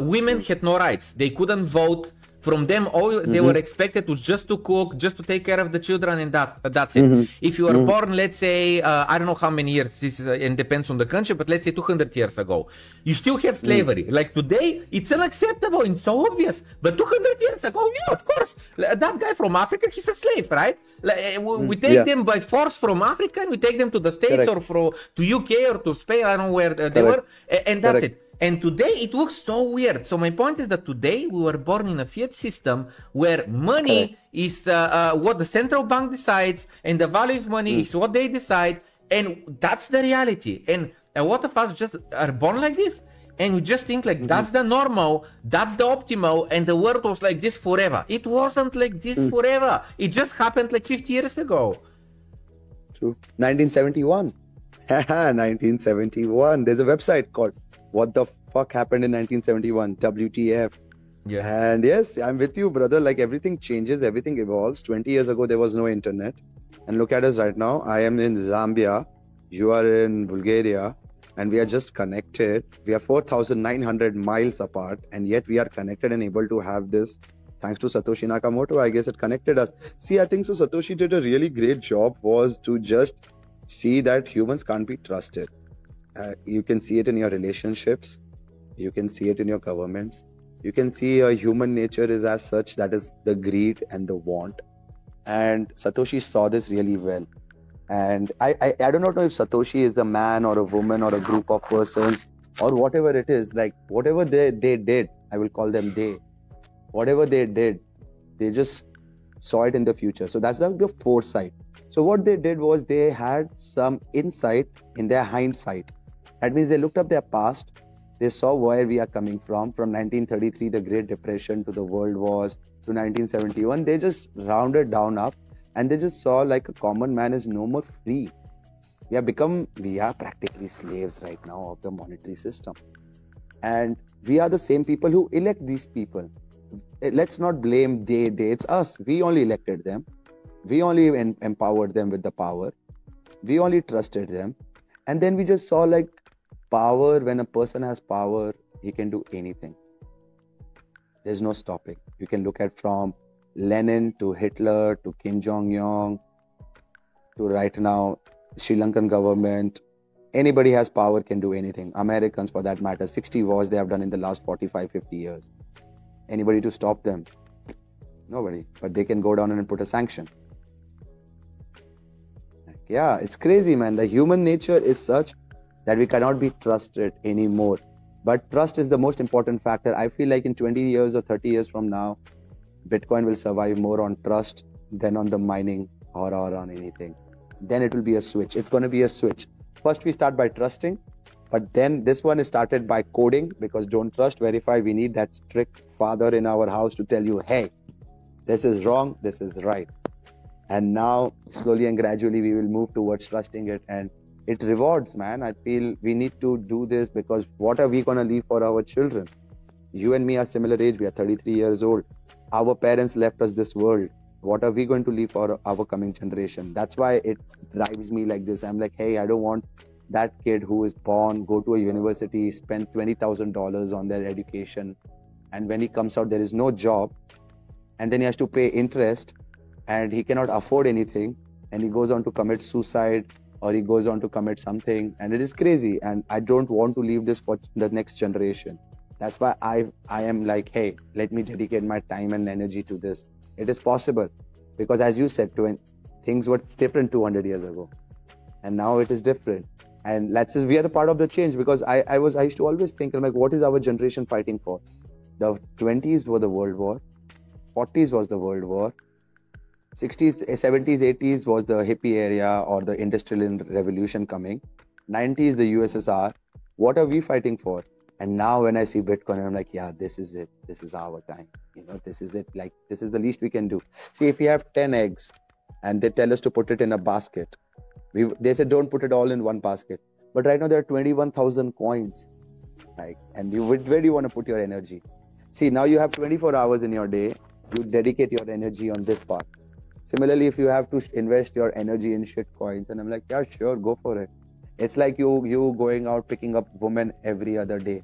women had no rights. They couldn't vote. From them, all they were expected was just to cook, just to take care of the children, and that's it. If you were born, let's say, I don't know how many years, this is, and depends on the country, but let's say 200 years ago, you still have slavery. Like today, it's unacceptable, it's so obvious. But 200 years ago, yeah, of course, that guy from Africa, he's a slave, right? Like, we take them by force from Africa, and we take them to the States or to UK or to Spain, I don't know where they were, and that's it. And today it looks so weird. So my point is that today we were born in a fiat system where money is what the central bank decides, and the value of money is what they decide, and that's the reality. And a lot of us just are born like this, and we just think like that's the normal, that's the optimal, and the world was like this forever. It wasn't like this forever. It just happened like 50 years ago. True. 1971. 1971. There's a website called What the Fuck Happened in 1971, WTF. Yeah. And yes, I'm with you, brother. Like everything changes, everything evolves. 20 years ago, there was no internet. And look at us right now. I am in Zambia. You are in Bulgaria. And we are just connected. We are 4,900 miles apart. And yet we are connected and able to have this. Thanks to Satoshi Nakamoto, I guess it connected us. See, I think so Satoshi did a really great job was to just see that humans can't be trusted. You can see it in your relationships. You can see it in your governments. You can see human nature is as such, that is the greed and the want. And Satoshi saw this really well. And I do not know if Satoshi is a man or a woman or a group of persons or whatever it is. Like whatever they did, I will call them they. Whatever they did, they just saw it in the future. So that's the foresight. So what they did was they had some insight in their hindsight. That means they looked up their past. They saw where we are coming from 1933, the Great Depression, to the World Wars, to 1971. They just rounded down up and they just saw like a common man is no more free. We are practically slaves right now of the monetary system. And we are the same people who elect these people. Let's not blame they, it's us. We only elected them. We only empowered them with the power. We only trusted them. And then we just saw like power, when a person has power, he can do anything. There's no stopping. You can look at from Lenin to Hitler to Kim Jong-un to right now, Sri Lankan government. Anybody has power can do anything. Americans for that matter, 60 wars they have done in the last 45, 50 years. Anybody to stop them? Nobody. But they can go down and put a sanction. Yeah, it's crazy, man. The human nature is such that we cannot be trusted anymore. But trust is the most important factor. I feel like in 20 years or 30 years from now, Bitcoin will survive more on trust than on the mining or on anything. Then it will be a switch. It's going to be a switch. First, we start by trusting. But then this one is started by coding, because don't trust, verify. We need that strict father in our house to tell you, hey, this is wrong, this is right. And now slowly and gradually we will move towards trusting it, and it rewards, man. I feel we need to do this because what are we going to leave for our children? You and me are similar age. We are 33 years old. Our parents left us this world. What are we going to leave for our coming generation? That's why it drives me like this. I'm like, hey, I don't want that kid who is born, go to a university, spend $20,000 on their education, and when he comes out, there is no job, and then he has to pay interest, and he cannot afford anything, and he goes on to commit suicide, or he goes on to commit something, and it is crazy. And I don't want to leave this for the next generation. That's why I am like, hey, let me dedicate my time and energy to this. It is possible, because as you said, things were different 200 years ago, and now it is different. And let's say we are the part of the change, because I used to always think, I'm like, what is our generation fighting for? The 20s were the World War, 40s was the World War, 60s, 70s, 80s was the hippie area or the industrial revolution coming, 90s the USSR. What are we fighting for? And now when I see Bitcoin, I'm like, yeah, this is it. This is our time. This is it. Like, this is the least we can do. See, if we have 10 eggs and they tell us to put it in a basket, they said don't put it all in one basket. But right now there are 21,000 coins. And where do you want to put your energy? See, now you have 24 hours in your day. You dedicate your energy on this part. Similarly, if you have to invest your energy in shit coins, and I'm like, yeah, sure, go for it. It's like you going out picking up women every other day.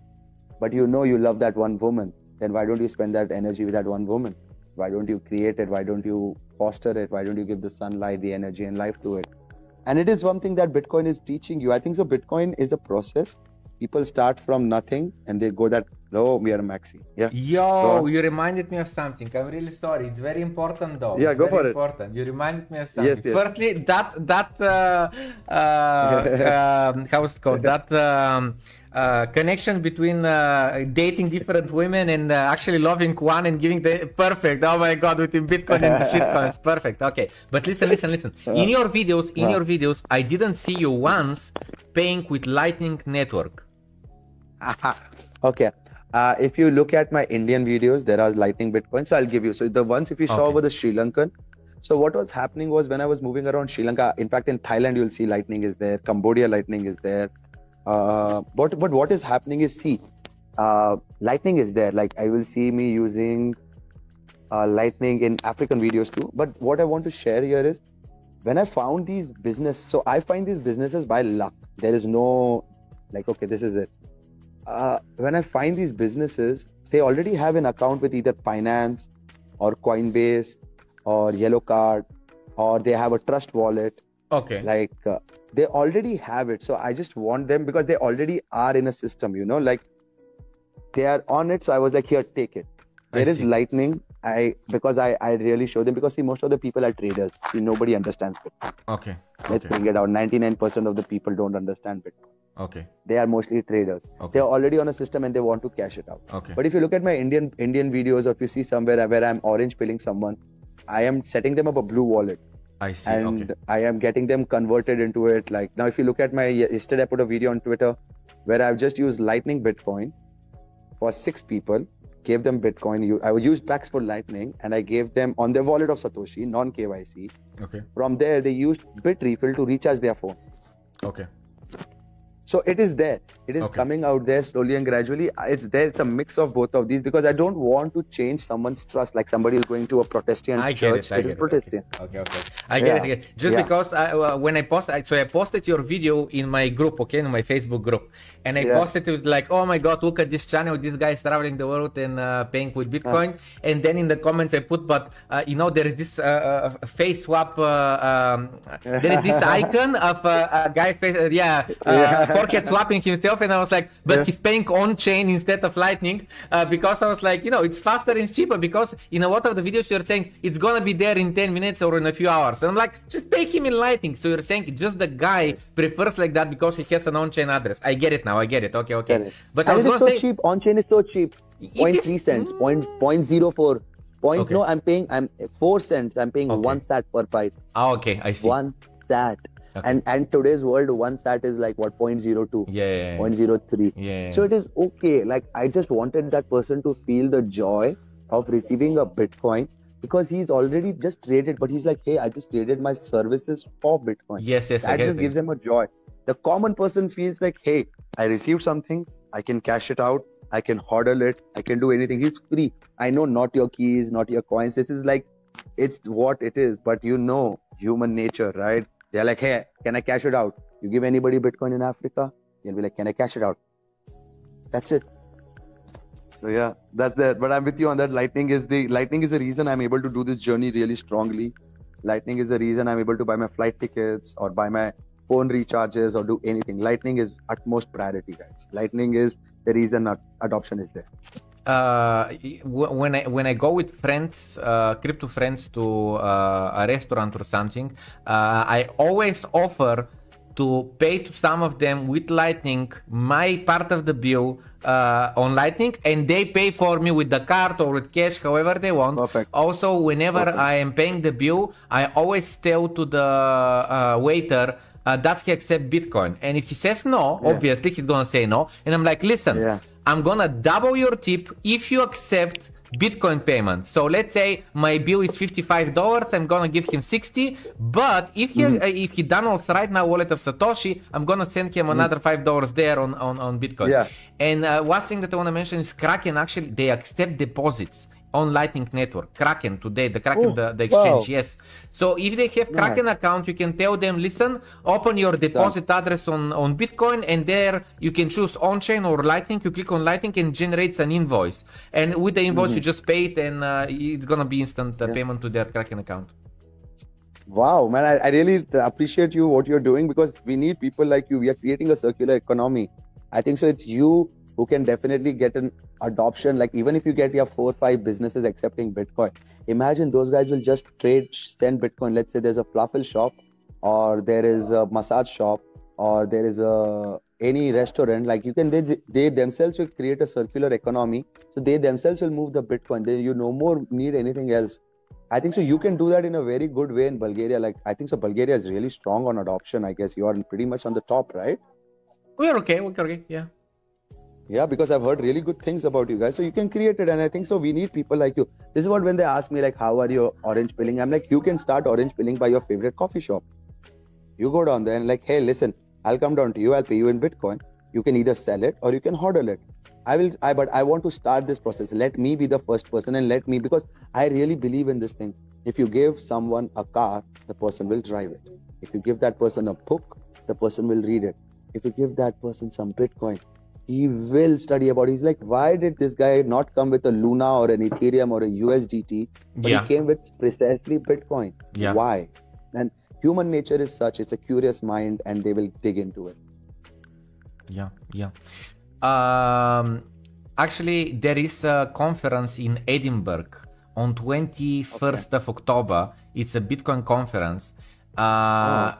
But you love that one woman. Then why don't you spend that energy with that one woman? Why don't you create it? Why don't you foster it? Why don't you give the sunlight, the energy and life to it? And it is one thing that Bitcoin is teaching you. I think so. Bitcoin is a process. People start from nothing and they go that, oh, we are maxi. Yeah. Yo, you reminded me of something. I'm really sorry. It's very important though. Yeah, it's go very for important. it. You reminded me of something. Yes. Firstly, how's it called? That connection between dating different women and actually loving one and giving the perfect. Oh my God, within Bitcoin and shitcoins, perfect. Okay, but listen. In your videos, I didn't see you once paying with Lightning Network. Okay. If you look at my Indian videos, there are Lightning Bitcoin. So I'll give you. So the ones, if you saw over the Sri Lankan. So what was happening was when I was moving around Sri Lanka, in fact, in Thailand, you'll see Lightning is there. Cambodia, Lightning is there. But what is happening is, see, Lightning is there. Like I will see me using Lightning in African videos too. But what I want to share here is when I found these so I find these businesses by luck. There is no like, okay, this is it. When I find these businesses, they already have an account with either Binance or Coinbase or Yellow Card, or they have a trust wallet. Okay. Like they already have it. So I just want them because they already are in a system, like they are on it. So I was like, here, take it. There is Lightning because I really show them, because see, most of the people are traders. See, nobody understands Bitcoin. Okay. Let's bring it out. 99% of the people don't understand Bitcoin. Okay. They are mostly traders. Okay. They're already on a system and they want to cash it out. Okay. But if you look at my Indian videos, or if you see somewhere where I'm orange pilling someone, I am setting them up a blue wallet. I see. And Okay. I am getting them converted into it. Like now, if you look at my yesterday, I put a video on Twitter where I've just used Lightning Bitcoin for 6 people, gave them Bitcoin. I would use Pax for Lightning, and I gave them on their wallet of Satoshi, non KYC. Okay. From there, they used Bitrefill to recharge their phone. Okay. So it is there. It is coming out there slowly and gradually. It's there. It's a mix of both of these, because I don't want to change someone's trust. Like somebody who's going to a Protestant church. It is Protestant. Okay. I get it. Just because when I posted your video in my group, in my Facebook group, and I posted it like, oh my God, look at this channel. This guy is traveling the world and paying with Bitcoin. And then in the comments I put, but there is this face swap. There is this icon of a guy face, forehead swapping himself, and I was like, but he's paying on chain instead of Lightning, because I was like, it's faster and cheaper, because in a lot of the videos you're saying it's gonna be there in 10 minutes or in a few hours, and I'm like, just pay him in Lightning. So you're saying just the guy prefers like that because he has an on-chain address. I get it now. I get it. Okay. But I was gonna say, cheap. On-chain is so cheap. 0.3 cents, 0.04. No, I'm 4 cents. I'm paying 1 sat per byte. Okay, I see. 1 sat. Okay. And today's world, 1 sat is like what, 0.02, 0.03. Yeah. So it is okay. Like I just wanted that person to feel the joy of receiving a Bitcoin, because he's already just traded, but he's like, hey, I just traded my services for Bitcoin. Yes. That just gives him a joy. The common person feels like, hey, I received something, I can cash it out, I can hodl it, I can do anything. He's free. I know, not your keys, not your coins. This is like, it's what it is. But human nature, right? They're like, hey, can I cash it out? You give anybody Bitcoin in Africa, they'll be like, can I cash it out? That's it. So that's that. But I'm with you on that. Lightning is the reason I'm able to do this journey really strongly. Lightning is the reason I'm able to buy my flight tickets or buy my phone recharges or do anything. Lightning is utmost priority, guys. Lightning is the reason adoption is there. When I go with friends, crypto friends, to a restaurant or something, I always offer to pay to some of them with Lightning my part of the bill on Lightning, and they pay for me with the card or with cash, however they want. Perfect. Also, whenever I am paying the bill, I always tell to the waiter, does he accept Bitcoin? And if he says no, obviously he's gonna say no. And I'm like, listen, I'm gonna double your tip if you accept Bitcoin payment. So let's say my bill is $55, I'm gonna give him 60. But if he downloads right now wallet of Satoshi, I'm gonna send him another $5 there on Bitcoin. And last thing that I wanna mention is Kraken. Actually, they accept deposits on Lightning Network. Kraken today, the Kraken, the exchange, yes. So if they have Kraken account, you can tell them, listen, open your deposit address on Bitcoin, and there you can choose on-chain or Lightning. You click on Lightning and generates an invoice. And with the invoice, you just pay it, and it's gonna be instant payment to their Kraken account. Wow, man, I really appreciate what you're doing, because we need people like you. We are creating a circular economy. I think so. It's you who can definitely get an adoption. Like even if you get your 4 or 5 businesses accepting Bitcoin, imagine those guys will just send Bitcoin. Let's say there's a falafel shop, or there is a massage shop, or there is any restaurant. Like they themselves will create a circular economy. So they themselves will move the Bitcoin. You no more need anything else. I think so. You can do that in a very good way in Bulgaria. Like I think so. Bulgaria is really strong on adoption. I guess you are pretty much on the top, right? We're okay. Yeah. Yeah, because I've heard really good things about you guys. So you can create it, and I think so. We need people like you. This is what, when they ask me like, how are you orange pilling? I'm like, you can start orange pilling by your favorite coffee shop. You go down there and like, hey, listen, I'll come down to you. I'll pay you in Bitcoin. You can either sell it or you can hodl it. But I want to start this process. Let me be the first person, and because I really believe in this thing. If you give someone a car, the person will drive it. If you give that person a book, the person will read it. If you give that person some Bitcoin, he will study about it. He's like, why did this guy not come with a Luna or an Ethereum or a USDT? But he came with precisely Bitcoin. Why? And human nature is such, it's a curious mind, and they will dig into it. Actually, there is a conference in Edinburgh on 21st of October. It's a Bitcoin conference. Yeah,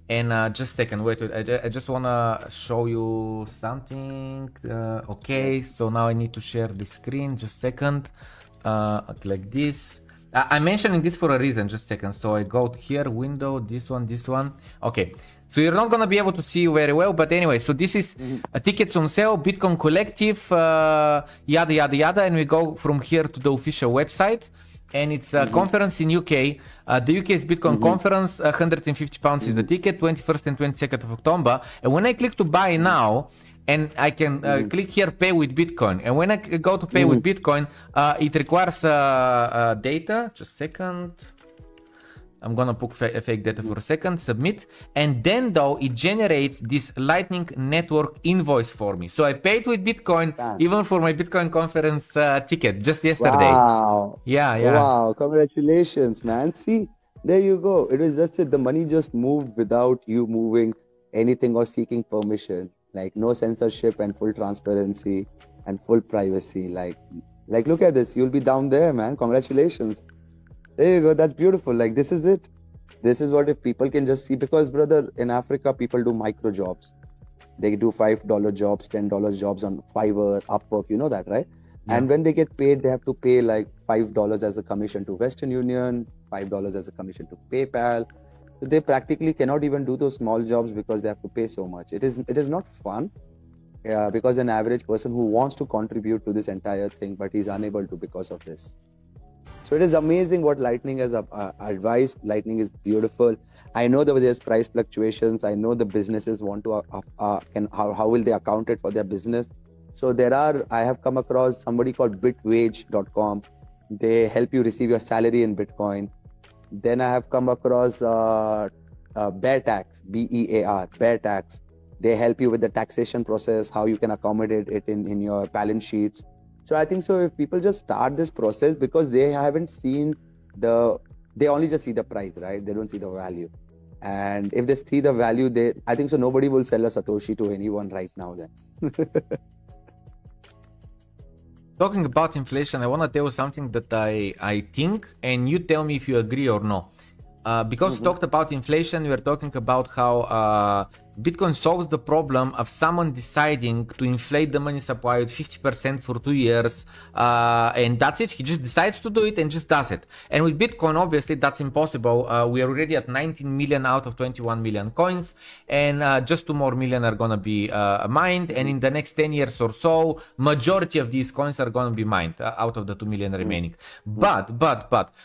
and just a second, wait, I just wanna show you something. Okay, so now I need to share the screen, just a second, like this. I'm mentioning this for a reason, just a second. So I go here, window, this one. Okay, so you're not gonna be able to see very well, but anyway, so this is tickets on sale, Bitcoin Collective, yada yada yada, and we go from here to the official website. And it's a conference in UK. The UK's Bitcoin conference, £150 is the ticket, 21st and 22nd of October. And when I click to buy now, and I can click here, pay with Bitcoin. And when I go to pay with Bitcoin, it requires data. Just a second. I'm gonna put fake data for a second, submit, and then though it generates this Lightning Network invoice for me. So I paid with Bitcoin, even for my Bitcoin conference ticket just yesterday. Wow. Yeah. Wow, congratulations, man. See, there you go. It was just it. The money just moved without you moving anything or seeking permission. Like no censorship and full transparency and full privacy. Like look at this. You'll be down there, man. Congratulations. There you go. That's beautiful. Like, this is it. This is what if people can just see. Because, brother, in Africa, people do micro jobs. They do $5 jobs, $10 jobs on Fiverr, Upwork. You know that, right? Yeah. And when they get paid, they have to pay like $5 as a commission to Western Union, $5 as a commission to PayPal. So they practically cannot even do those small jobs because they have to pay so much. It is not fun. Because an average person who wants to contribute to this entire thing, but he's unable to because of this. So it is amazing what Lightning has advised. Lightning is beautiful. I know that there's price fluctuations. I know the businesses want to, how will they account it for their business? So I have come across somebody called bitwage.com. They help you receive your salary in Bitcoin. Then I have come across Bear Tax, BEAR, Bear Tax. They help you with the taxation process, how you can accommodate it in your balance sheets. So I think so if people just start this process, because they haven't seen they only just see the price, right? They don't see the value. And if they see the value, I think so nobody will sell a Satoshi to anyone right now then. Talking about inflation, I want to tell you something that I think, and you tell me if you agree or no. Because we talked about inflation, we were talking about how Bitcoin solves the problem of someone deciding to inflate the money supply with 50% for 2 years, and that's it. He just decides to do it and just does it. And with Bitcoin, obviously, that's impossible. We are already at 19 million out of 21 million coins, and just 2 more million are gonna be mined. And in the next 10 years or so, majority of these coins are gonna be mined out of the 2 million remaining. But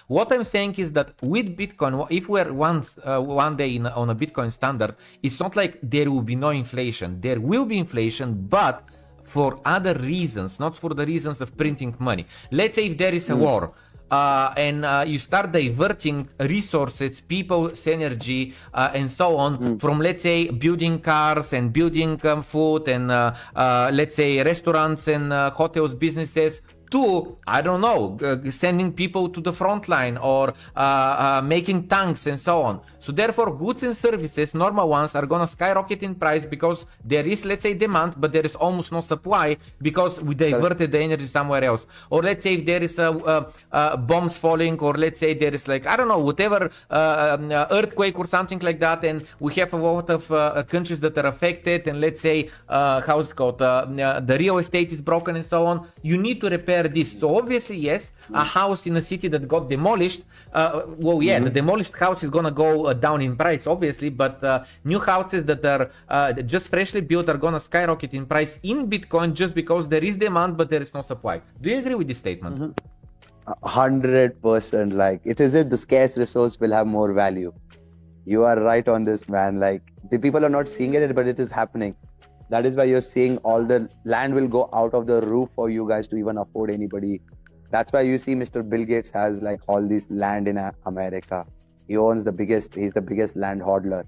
what I'm saying is that with Bitcoin, if we're one day on a Bitcoin standard, it's not like there will be no inflation. There will be inflation, but for other reasons, not for the reasons of printing money. Let's say if there is a war, and you start diverting resources, people's energy, and so on, from, let's say, building cars and building food and let's say restaurants and hotels, businesses, to, I don't know, sending people to the front line or making tanks and so on. So therefore, goods and services, normal ones, are gonna skyrocket in price because there is, let's say, demand, but there is almost no supply because we diverted the energy somewhere else. Or let's say if there is bombs falling, or let's say there is, like, I don't know, whatever, earthquake or something like that, and we have a lot of countries that are affected, and let's say, how's it called, the real estate is broken and so on, you need to repair this. So obviously, yes, a house in a city that got demolished, well, yeah, the demolished house is gonna go down in price, obviously, but new houses that are just freshly built are gonna skyrocket in price in Bitcoin just because there is demand, but there is no supply. Do you agree with this statement? 100%. Like, it is the scarce resource will have more value. You are right on this, man. Like, the people are not seeing it, but it is happening. That is why you're seeing all the land will go out of the roof for you guys to even afford anybody. That's why you see Mr. Bill Gates has like all this land in America. He owns he's the biggest land hodler.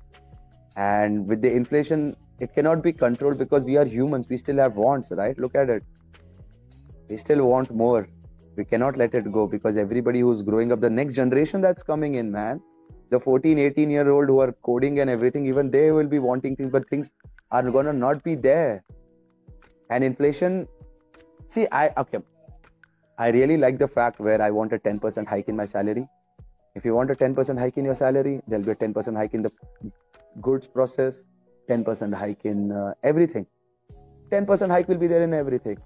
And with the inflation, it cannot be controlled because we are humans. We still have wants, right? Look at it. We still want more. We cannot let it go because everybody who's growing up, the next generation that's coming in, man, the 14, 18-year-old who are coding and everything, even they will be wanting things, but things are gonna not be there. And inflation, see, I really like the fact where I want a 10% hike in my salary. If you want a 10% hike in your salary, there'll be a 10% hike in the goods process, 10% hike in everything. 10% hike will be there in everything.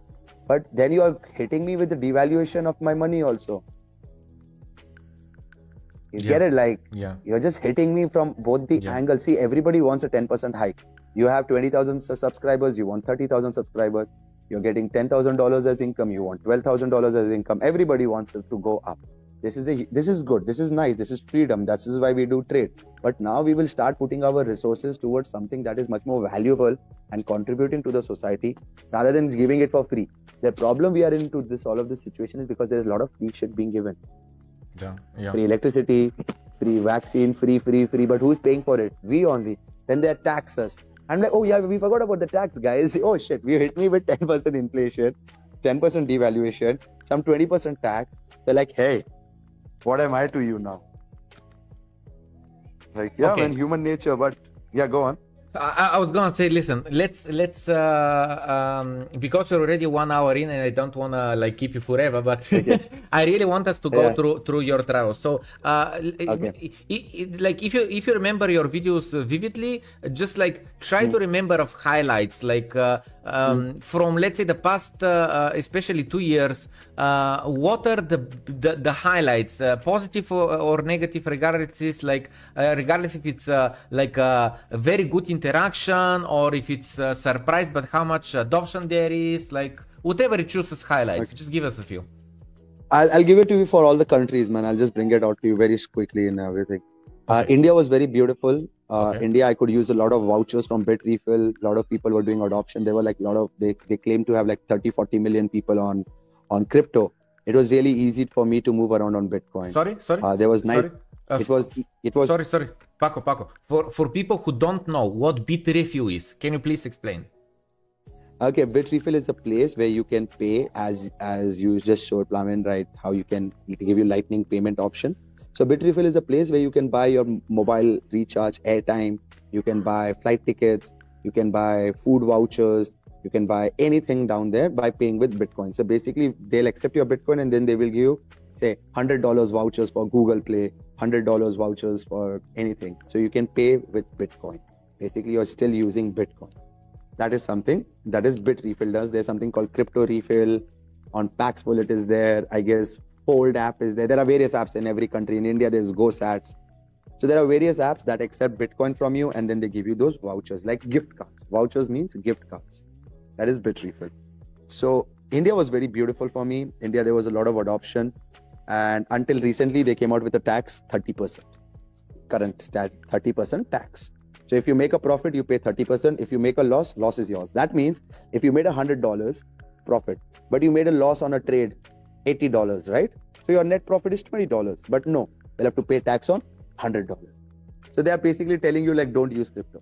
But then you are hitting me with the devaluation of my money also. You get it? Like, you're just hitting me from both the angles. See, everybody wants a 10% hike. You have 20,000 subscribers, you want 30,000 subscribers. You're getting $10,000 as income, you want $12,000 as income. Everybody wants it to go up. This is good. This is nice. This is freedom. This is why we do trade. But now we will start putting our resources towards something that is much more valuable and contributing to the society rather than giving it for free. The problem we are into all of this situation is because there's a lot of free shit being given. Free electricity, free vaccine, free. But who's paying for it? We only. Then they tax us. I'm like, oh yeah, we forgot about the tax, guys. Oh shit, you hit me with 10% inflation, 10% devaluation, some 20% tax. They're like, hey, what am I to you now? Like, man, human nature, but go on. I was gonna say, listen, let's because we're already 1 hour in and I don't wanna like keep you forever, but I really want us to go through your travels. So like if you remember your videos vividly, just like try to remember of highlights, like from let's say the past especially 2 years, what are the highlights, positive or negative, regardless if it's like a very good interaction or if it's a surprise, but how much adoption there is, like whatever you choose as highlights. Just give us a few. I'll give it to you for all the countries, man. I'll just bring it out to you very quickly and everything. India was very beautiful. India, I could use a lot of vouchers from Bitrefill. A lot of people were doing adoption. There were like they claimed to have like 30-40 million people on crypto. It was really easy for me to move around on Bitcoin. Sorry. There was it was. Sorry. Paco. For people who don't know what Bitrefill is, can you please explain? Okay, Bitrefill is a place where you can pay as you just showed Plamen, right? How you can give you lightning payment option. So Bitrefill is a place where you can buy your mobile recharge, airtime. You can buy flight tickets. You can buy food vouchers. You can buy anything down there by paying with Bitcoin. So basically, they'll accept your Bitcoin and then they will give you, say, $100 vouchers for Google Play, $100 vouchers for anything. So you can pay with Bitcoin. Basically, you're still using Bitcoin. That is something that is Bitrefill does. There's something called Crypto Refill. On Paxful it is there. I guess Fold app is there. There are various apps in every country. In India, there's GoSats. So there are various apps that accept Bitcoin from you and then they give you those vouchers like gift cards. Vouchers means gift cards. That is Bitrefill. So India was very beautiful for me. India, there was a lot of adoption. And until recently, they came out with a tax 30%. Current stat, 30% tax. So if you make a profit, you pay 30%. If you make a loss is yours. That means if you made $100 profit, but you made a loss on a trade, $80, right? So your net profit is $20. But no, you'll have to pay tax on $100. So they are basically telling you like, don't use crypto.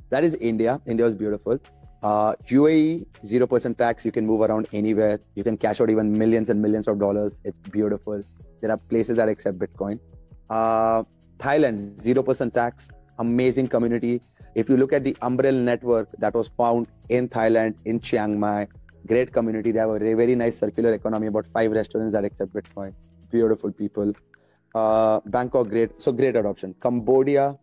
That is India. India is beautiful. UAE, 0% tax. You can move around anywhere. You can cash out even millions and millions of dollars. It's beautiful. There are places that accept Bitcoin. Thailand, 0% tax. Amazing community. If you look at the Umbrella network that was found in Thailand, in Chiang Mai, great community. They have a very nice circular economy, about 5 restaurants that accept Bitcoin. Beautiful people. Bangkok, great adoption. Cambodia,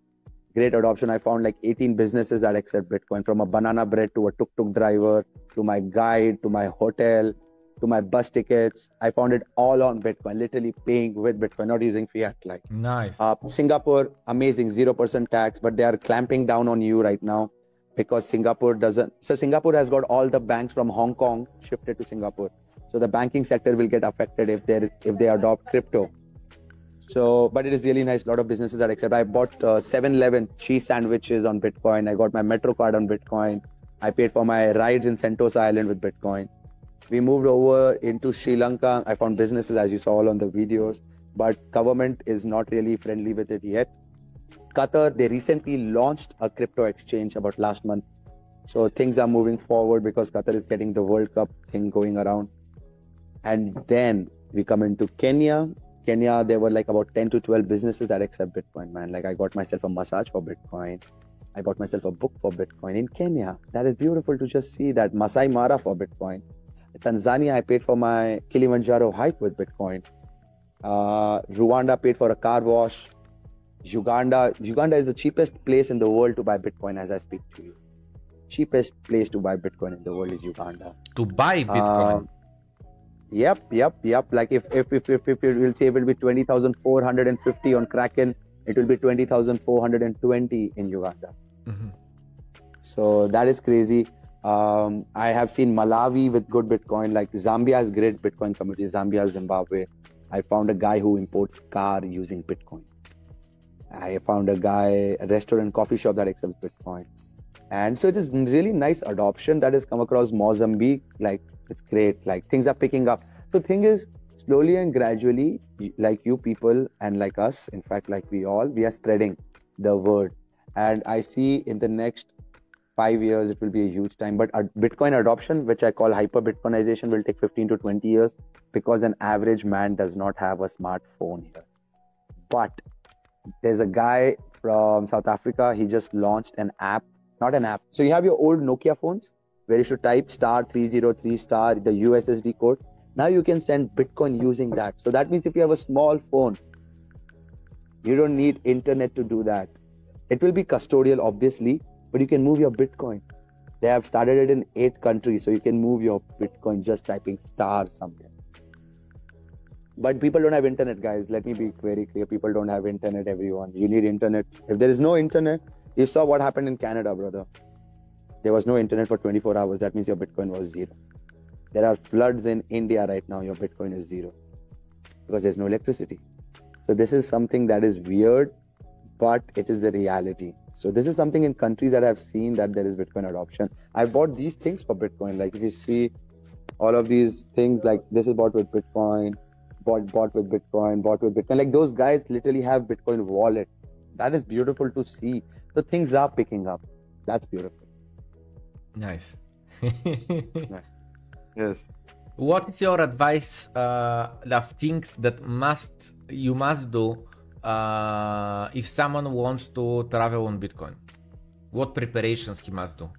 great adoption. I found like 18 businesses that accept Bitcoin, from a banana bread to a tuk-tuk driver, to my guide, to my hotel, to my bus tickets. I found it all on Bitcoin, literally paying with Bitcoin, not using fiat. Like nice. Singapore, amazing, 0% tax, but they are clamping down on you right now because Singapore doesn't. So Singapore has got all the banks from Hong Kong shifted to Singapore. So the banking sector will get affected if they adopt crypto. So, but it is really nice. A lot of businesses that accept. I bought 7-Eleven cheese sandwiches on Bitcoin. I got my Metro card on Bitcoin. I paid for my rides in Sentosa Island with Bitcoin. We moved over into Sri Lanka. I found businesses, as you saw all on the videos, but government is not really friendly with it yet. Qatar, they recently launched a crypto exchange about last month. So things are moving forward because Qatar is getting the World Cup thing going around. And then we come into Kenya. Kenya, there were like about 10 to 12 businesses that accept Bitcoin, man. Like I got myself a massage for Bitcoin. I bought myself a book for Bitcoin in Kenya. That is beautiful to just see that. Masai Mara for Bitcoin. Tanzania, I paid for my Kilimanjaro hike with Bitcoin. Rwanda paid for a car wash. Uganda is the cheapest place in the world to buy Bitcoin as I speak to you. Cheapest place to buy Bitcoin in the world is Uganda. To buy Bitcoin? Yep. Like if we'll say it will be 20,450 on Kraken, it will be 20,420 in Uganda. Mm-hmm. So that is crazy. I have seen Malawi with good Bitcoin. Like Zambia has great Bitcoin community. Zambia, Zimbabwe. I found a guy who imports car using Bitcoin. I found a restaurant, coffee shop that accepts Bitcoin. And so it is really nice adoption that has come across Mozambique. Like it's great. Like things are picking up. So thing is, slowly and gradually, like you people and like us, in fact, like we are spreading the word. And I see in the next 5 years, it will be a huge time. But Bitcoin adoption, which I call hyper Bitcoinization, will take 15 to 20 years because an average man does not have a smartphone here. But there's a guy from South Africa. He just launched an app, not an app. So you have your old Nokia phones where you should type *303* the USSD code. Now you can send Bitcoin using that. So that means if you have a small phone, you don't need internet to do that. It will be custodial, obviously, but you can move your Bitcoin. They have started it in 8 countries, so you can move your Bitcoin just typing something. But people don't have internet, guys. Let me be very clear. People don't have internet, everyone. You need internet. If there is no internet, you saw what happened in Canada, brother. There was no internet for 24 hours. That means your Bitcoin was zero. There are floods in India right now. Your Bitcoin is zero because there's no electricity. So this is something that is weird, but it is the reality. So this is something in countries that I've seen that there is Bitcoin adoption. I bought these things for Bitcoin. Like if you see all of these things, like this is bought with Bitcoin, bought with Bitcoin, bought with Bitcoin. Like those guys literally have Bitcoin wallet. That is beautiful to see. So things are picking up. That's beautiful. Nice. Nice. Yes. What is your advice of things that you must do if someone wants to travel on Bitcoin? What preparations he must do?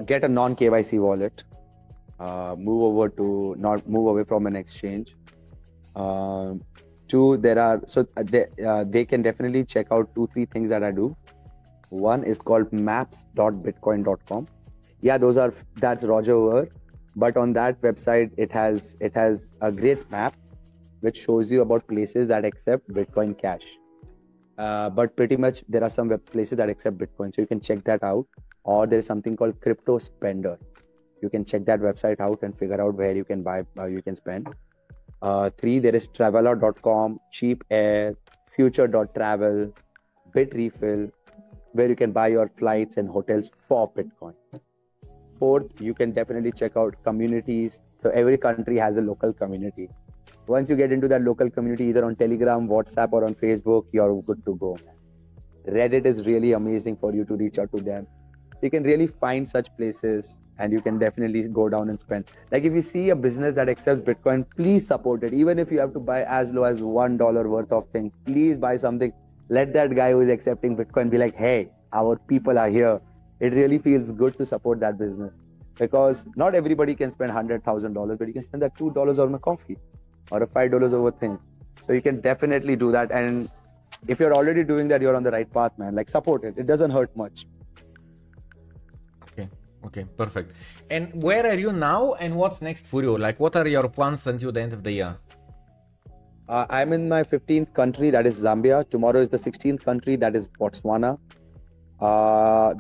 Get a non-KYC wallet. Move away from an exchange. 2, they can definitely check out 2-3 things that I do. One is called maps.bitcoin.com. Yeah, that's Roger Ver, but on that website it has a great map which shows you about places that accept Bitcoin Cash. But pretty much there are some places that accept Bitcoin, so you can check that out. Or there is something called Crypto Spender. You can check that website out and figure out where you can buy, you can spend. 3, there is traveler.com, Cheap Air, Future.travel, Bitrefill, where you can buy your flights and hotels for Bitcoin. 4th, you can definitely check out communities. So every country has a local community. Once you get into that local community, either on Telegram, WhatsApp, or on Facebook, you're good to go. Reddit is really amazing for you to reach out to them. You can really find such places and you can definitely go down and spend. Like if you see a business that accepts Bitcoin, please support it. Even if you have to buy as low as $1 worth of things, please buy something. Let that guy who is accepting Bitcoin be like, hey, our people are here. It really feels good to support that business because not everybody can spend $100,000, but you can spend that $2 on a coffee or a $5 over thing. So you can definitely do that. And if you're already doing that, you're on the right path, man. Like support it. It doesn't hurt much. Okay, perfect. And where are you now and what's next for you? Like what are your plans until the end of the year? I'm in my 15th country, that is Zambia. Tomorrow is the 16th country, that is Botswana.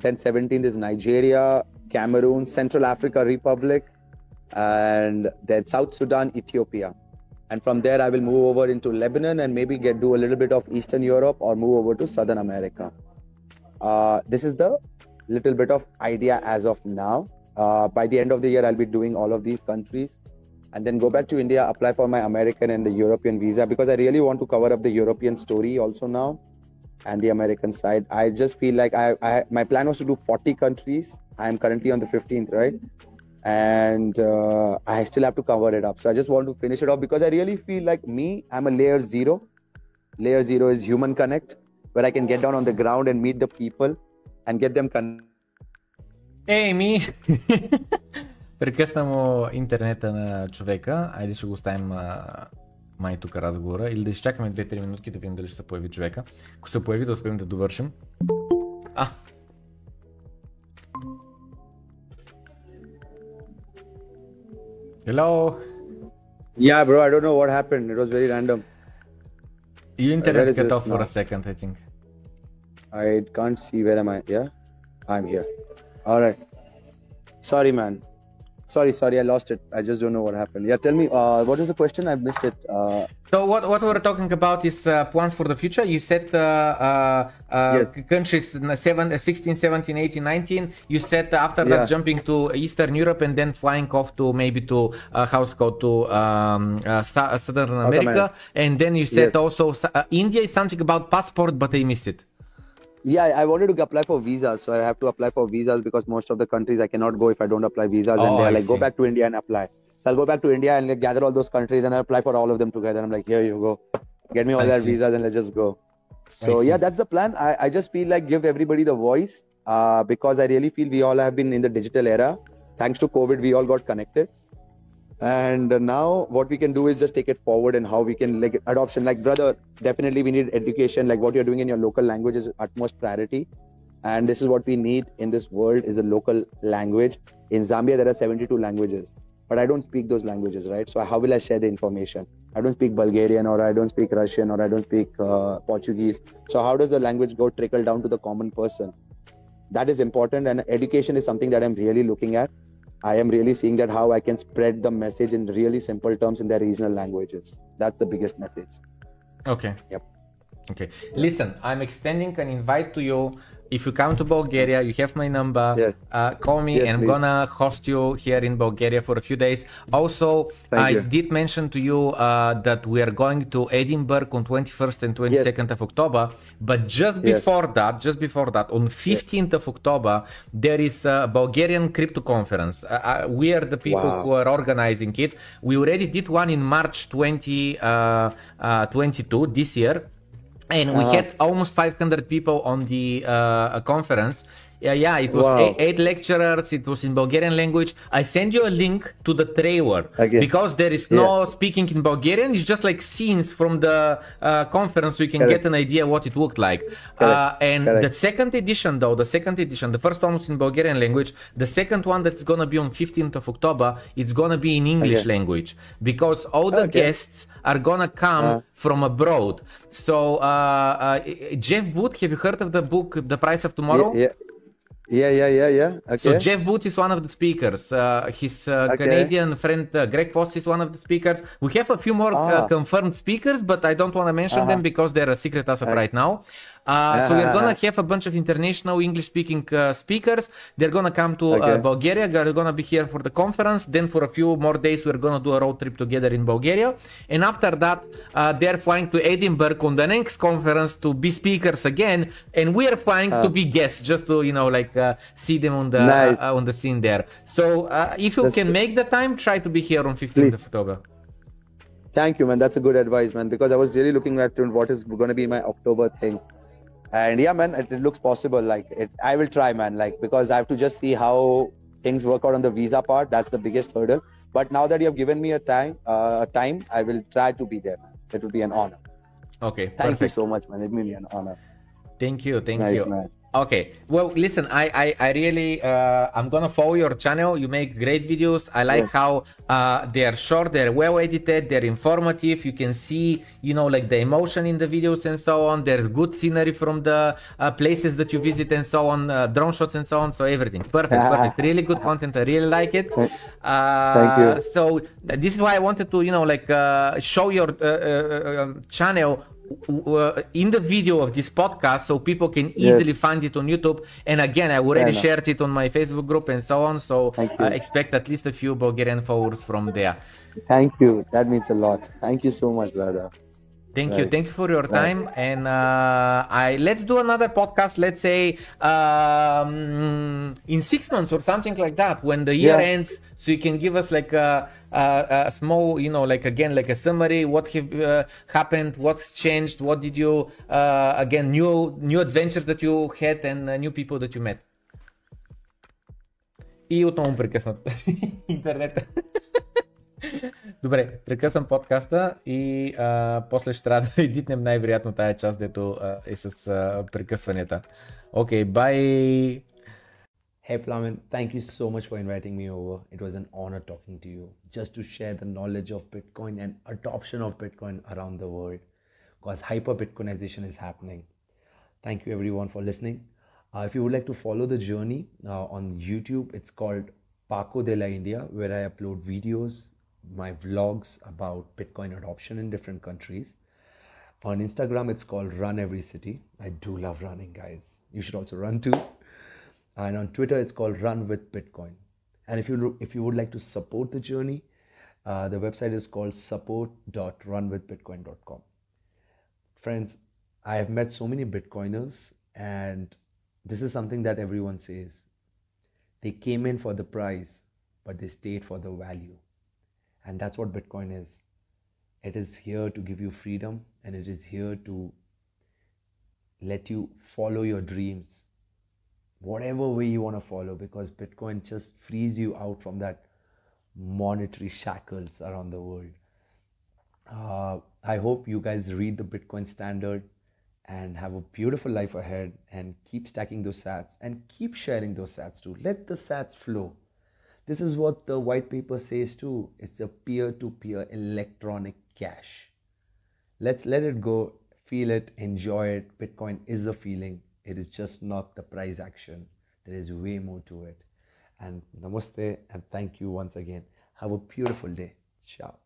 Then 17th is Nigeria, Cameroon, Central Africa Republic, and then South Sudan, Ethiopia. And from there, I will move over into Lebanon and maybe do a little bit of Eastern Europe or move over to Southern America. This is the little bit of idea as of now. By the end of the year, I'll be doing all of these countries and then go back to India, apply for my American and the European visa because I really want to cover up the European story also now and the American side. I just feel like my plan was to do 40 countries. I'm currently on the 15th, right? And I still have to cover it up. So I just want to finish it off because I really feel like I'm a layer 0. Layer 0 is human connect, where I can get down on the ground and meet the people and get them connected. Hey, me. Прекъсна му интернета на човека. Айде ще го оставим май тук разговора. Или да изчакаме 2-3 минутки да видим дали ще се появи човека. Ако се появи, да успеем да довършим. Hello. Yeah, bro. I don't know what happened. It was very random. Your internet cut off for a second, I think. I can't see. Where am I? Yeah, I'm here. All right. Sorry, man. Sorry. I lost it. I just don't know what happened. Yeah, tell me. What was the question? I missed it. So what we're talking about is plans for the future. You said Yes. countries 16, 17, 18, 19. You said after that jumping to Eastern Europe and then flying off to maybe to how's it called to Southern America. And then you said also India is something about passport, but I missed it. Yeah, I wanted to apply for visas, so I have to apply for visas because most of the countries I cannot go if I don't apply visas, and they're like, go back to India and apply. So I'll go back to India and like, gather all those countries and I'll apply for all of them together. I'm like, here you go, get me all their visas and let's just go. So yeah, that's the plan. I just feel like give everybody the voice because I really feel we all have been in the digital era. Thanks to COVID, we all got connected. And now what we can do is just take it forward and how we can like adoption. Like brother, definitely we need education. Like what you're doing in your local language is utmost priority. And this is what we need in this world is a local language. In Zambia, there are 72 languages, but I don't speak those languages, right? So how will I share the information? I don't speak Bulgarian or I don't speak Russian or I don't speak Portuguese. So how does the language go trickle down to the common person? That is important. And education is something that I'm really looking at. I am really seeing that how I can spread the message in really simple terms in their regional languages. That's the biggest message. Okay. Yep. Okay. Listen, I'm extending an invite to you. If you come to Bulgaria, you have my number. Yes. Call me and I'm please. gonna host you here in Bulgaria for a few days. Also, Thank you. did mention to you that we are going to Edinburgh on 21st and 22nd of October. But just before that, on 15th of October, there is a Bulgarian crypto conference. We are the people who are organizing it. We already did one in March 2022 this year. And we had almost 500 people on the conference. Yeah, it was 8 lecturers. It was in Bulgarian language. I send you a link to the trailer because there is no speaking in Bulgarian. It's just like scenes from the conference, so you can get an idea what it looked like. The second edition, though, the first one was in Bulgarian language. The second one that's gonna be on 15th of October, it's gonna be in English language because all the guests are gonna come from abroad. So Jeff Booth, have you heard of the book The Price of Tomorrow? Yeah. Okay. So Jeff Booth is one of the speakers. His Canadian friend Greg Foss is one of the speakers. We have a few more confirmed speakers, but I don't want to mention them because they're a secret as of right now. So we're gonna have a bunch of international English-speaking speakers. They're gonna come to Bulgaria. They're gonna be here for the conference. Then for a few more days, we're gonna do a road trip together in Bulgaria. And after that, they're flying to Edinburgh on the next conference to be speakers again. And we're flying to be guests, just to see them on the scene there. So if you can make the time, try to be here on 15th of October. Thank you, man. That's a good advice, man. Because I was really looking at what is going to be my October thing. And yeah, man, it looks possible. I will try, man. Because I have to just see how things work out on the visa part. That's the biggest hurdle. But now that you have given me a time, I will try to be there, man. It will be an honor. Okay, Thank you so much, man. It will be an honor. Thank you. Nice, man. Okay, well, listen, I really, I'm gonna follow your channel. You make great videos. I like how they are short, they're well edited, they're informative. You can see, the emotion in the videos and so on. There's good scenery from the places that you visit and so on, drone shots and so on. So everything, perfect. Really good content. I really like it. Thank you. So this is why I wanted to, show your channel in the video of this podcast so people can easily find it on YouTube. And again, I already shared it on my Facebook group and so on. So expect at least a few Bulgarian followers from there. Thank you. That means a lot. Thank you so much, brother. Thank you for your time. And let's do another podcast, let's say in 6 months or something like that, when the year ends, so you can give us a small, like a summary, what have happened, what's changed, what did you, new adventures that you had and new people that you met. И отново прекъснат интернета. Добре, прекъсвам подкаста и после ще трябва да едитнем най-вероятно тая част, дето е с прекъсванията. Окей, бай! Hey Plamen, thank you so much for inviting me over. It was an honor talking to you, just to share the knowledge of Bitcoin and adoption of Bitcoin around the world, because hyper-Bitcoinization is happening. Thank you everyone for listening. If you would like to follow the journey on YouTube, it's called Paco de la India, where I upload videos, my vlogs about Bitcoin adoption in different countries. On Instagram, it's called Run Every City. I do love running, guys. You should also run too. And on Twitter, it's called Run with Bitcoin. And if you would like to support the journey, the website is called support.runwithbitcoin.com. Friends, I have met so many Bitcoiners, and this is something that everyone says. They came in for the price, but they stayed for the value. And that's what Bitcoin is. It is here to give you freedom, and it is here to let you follow your dreams, whatever way you want to follow, because Bitcoin just frees you out from that monetary shackles around the world. I hope you guys read the Bitcoin standard and have a beautiful life ahead, and keep stacking those sats and keep sharing those sats too. Let the sats flow. This is what the white paper says too. It's a peer-to-peer electronic cash. Let's let it go, feel it, enjoy it. Bitcoin is a feeling. It is just not the price action. There is way more to it. And namaste, and thank you once again. Have a beautiful day. Ciao.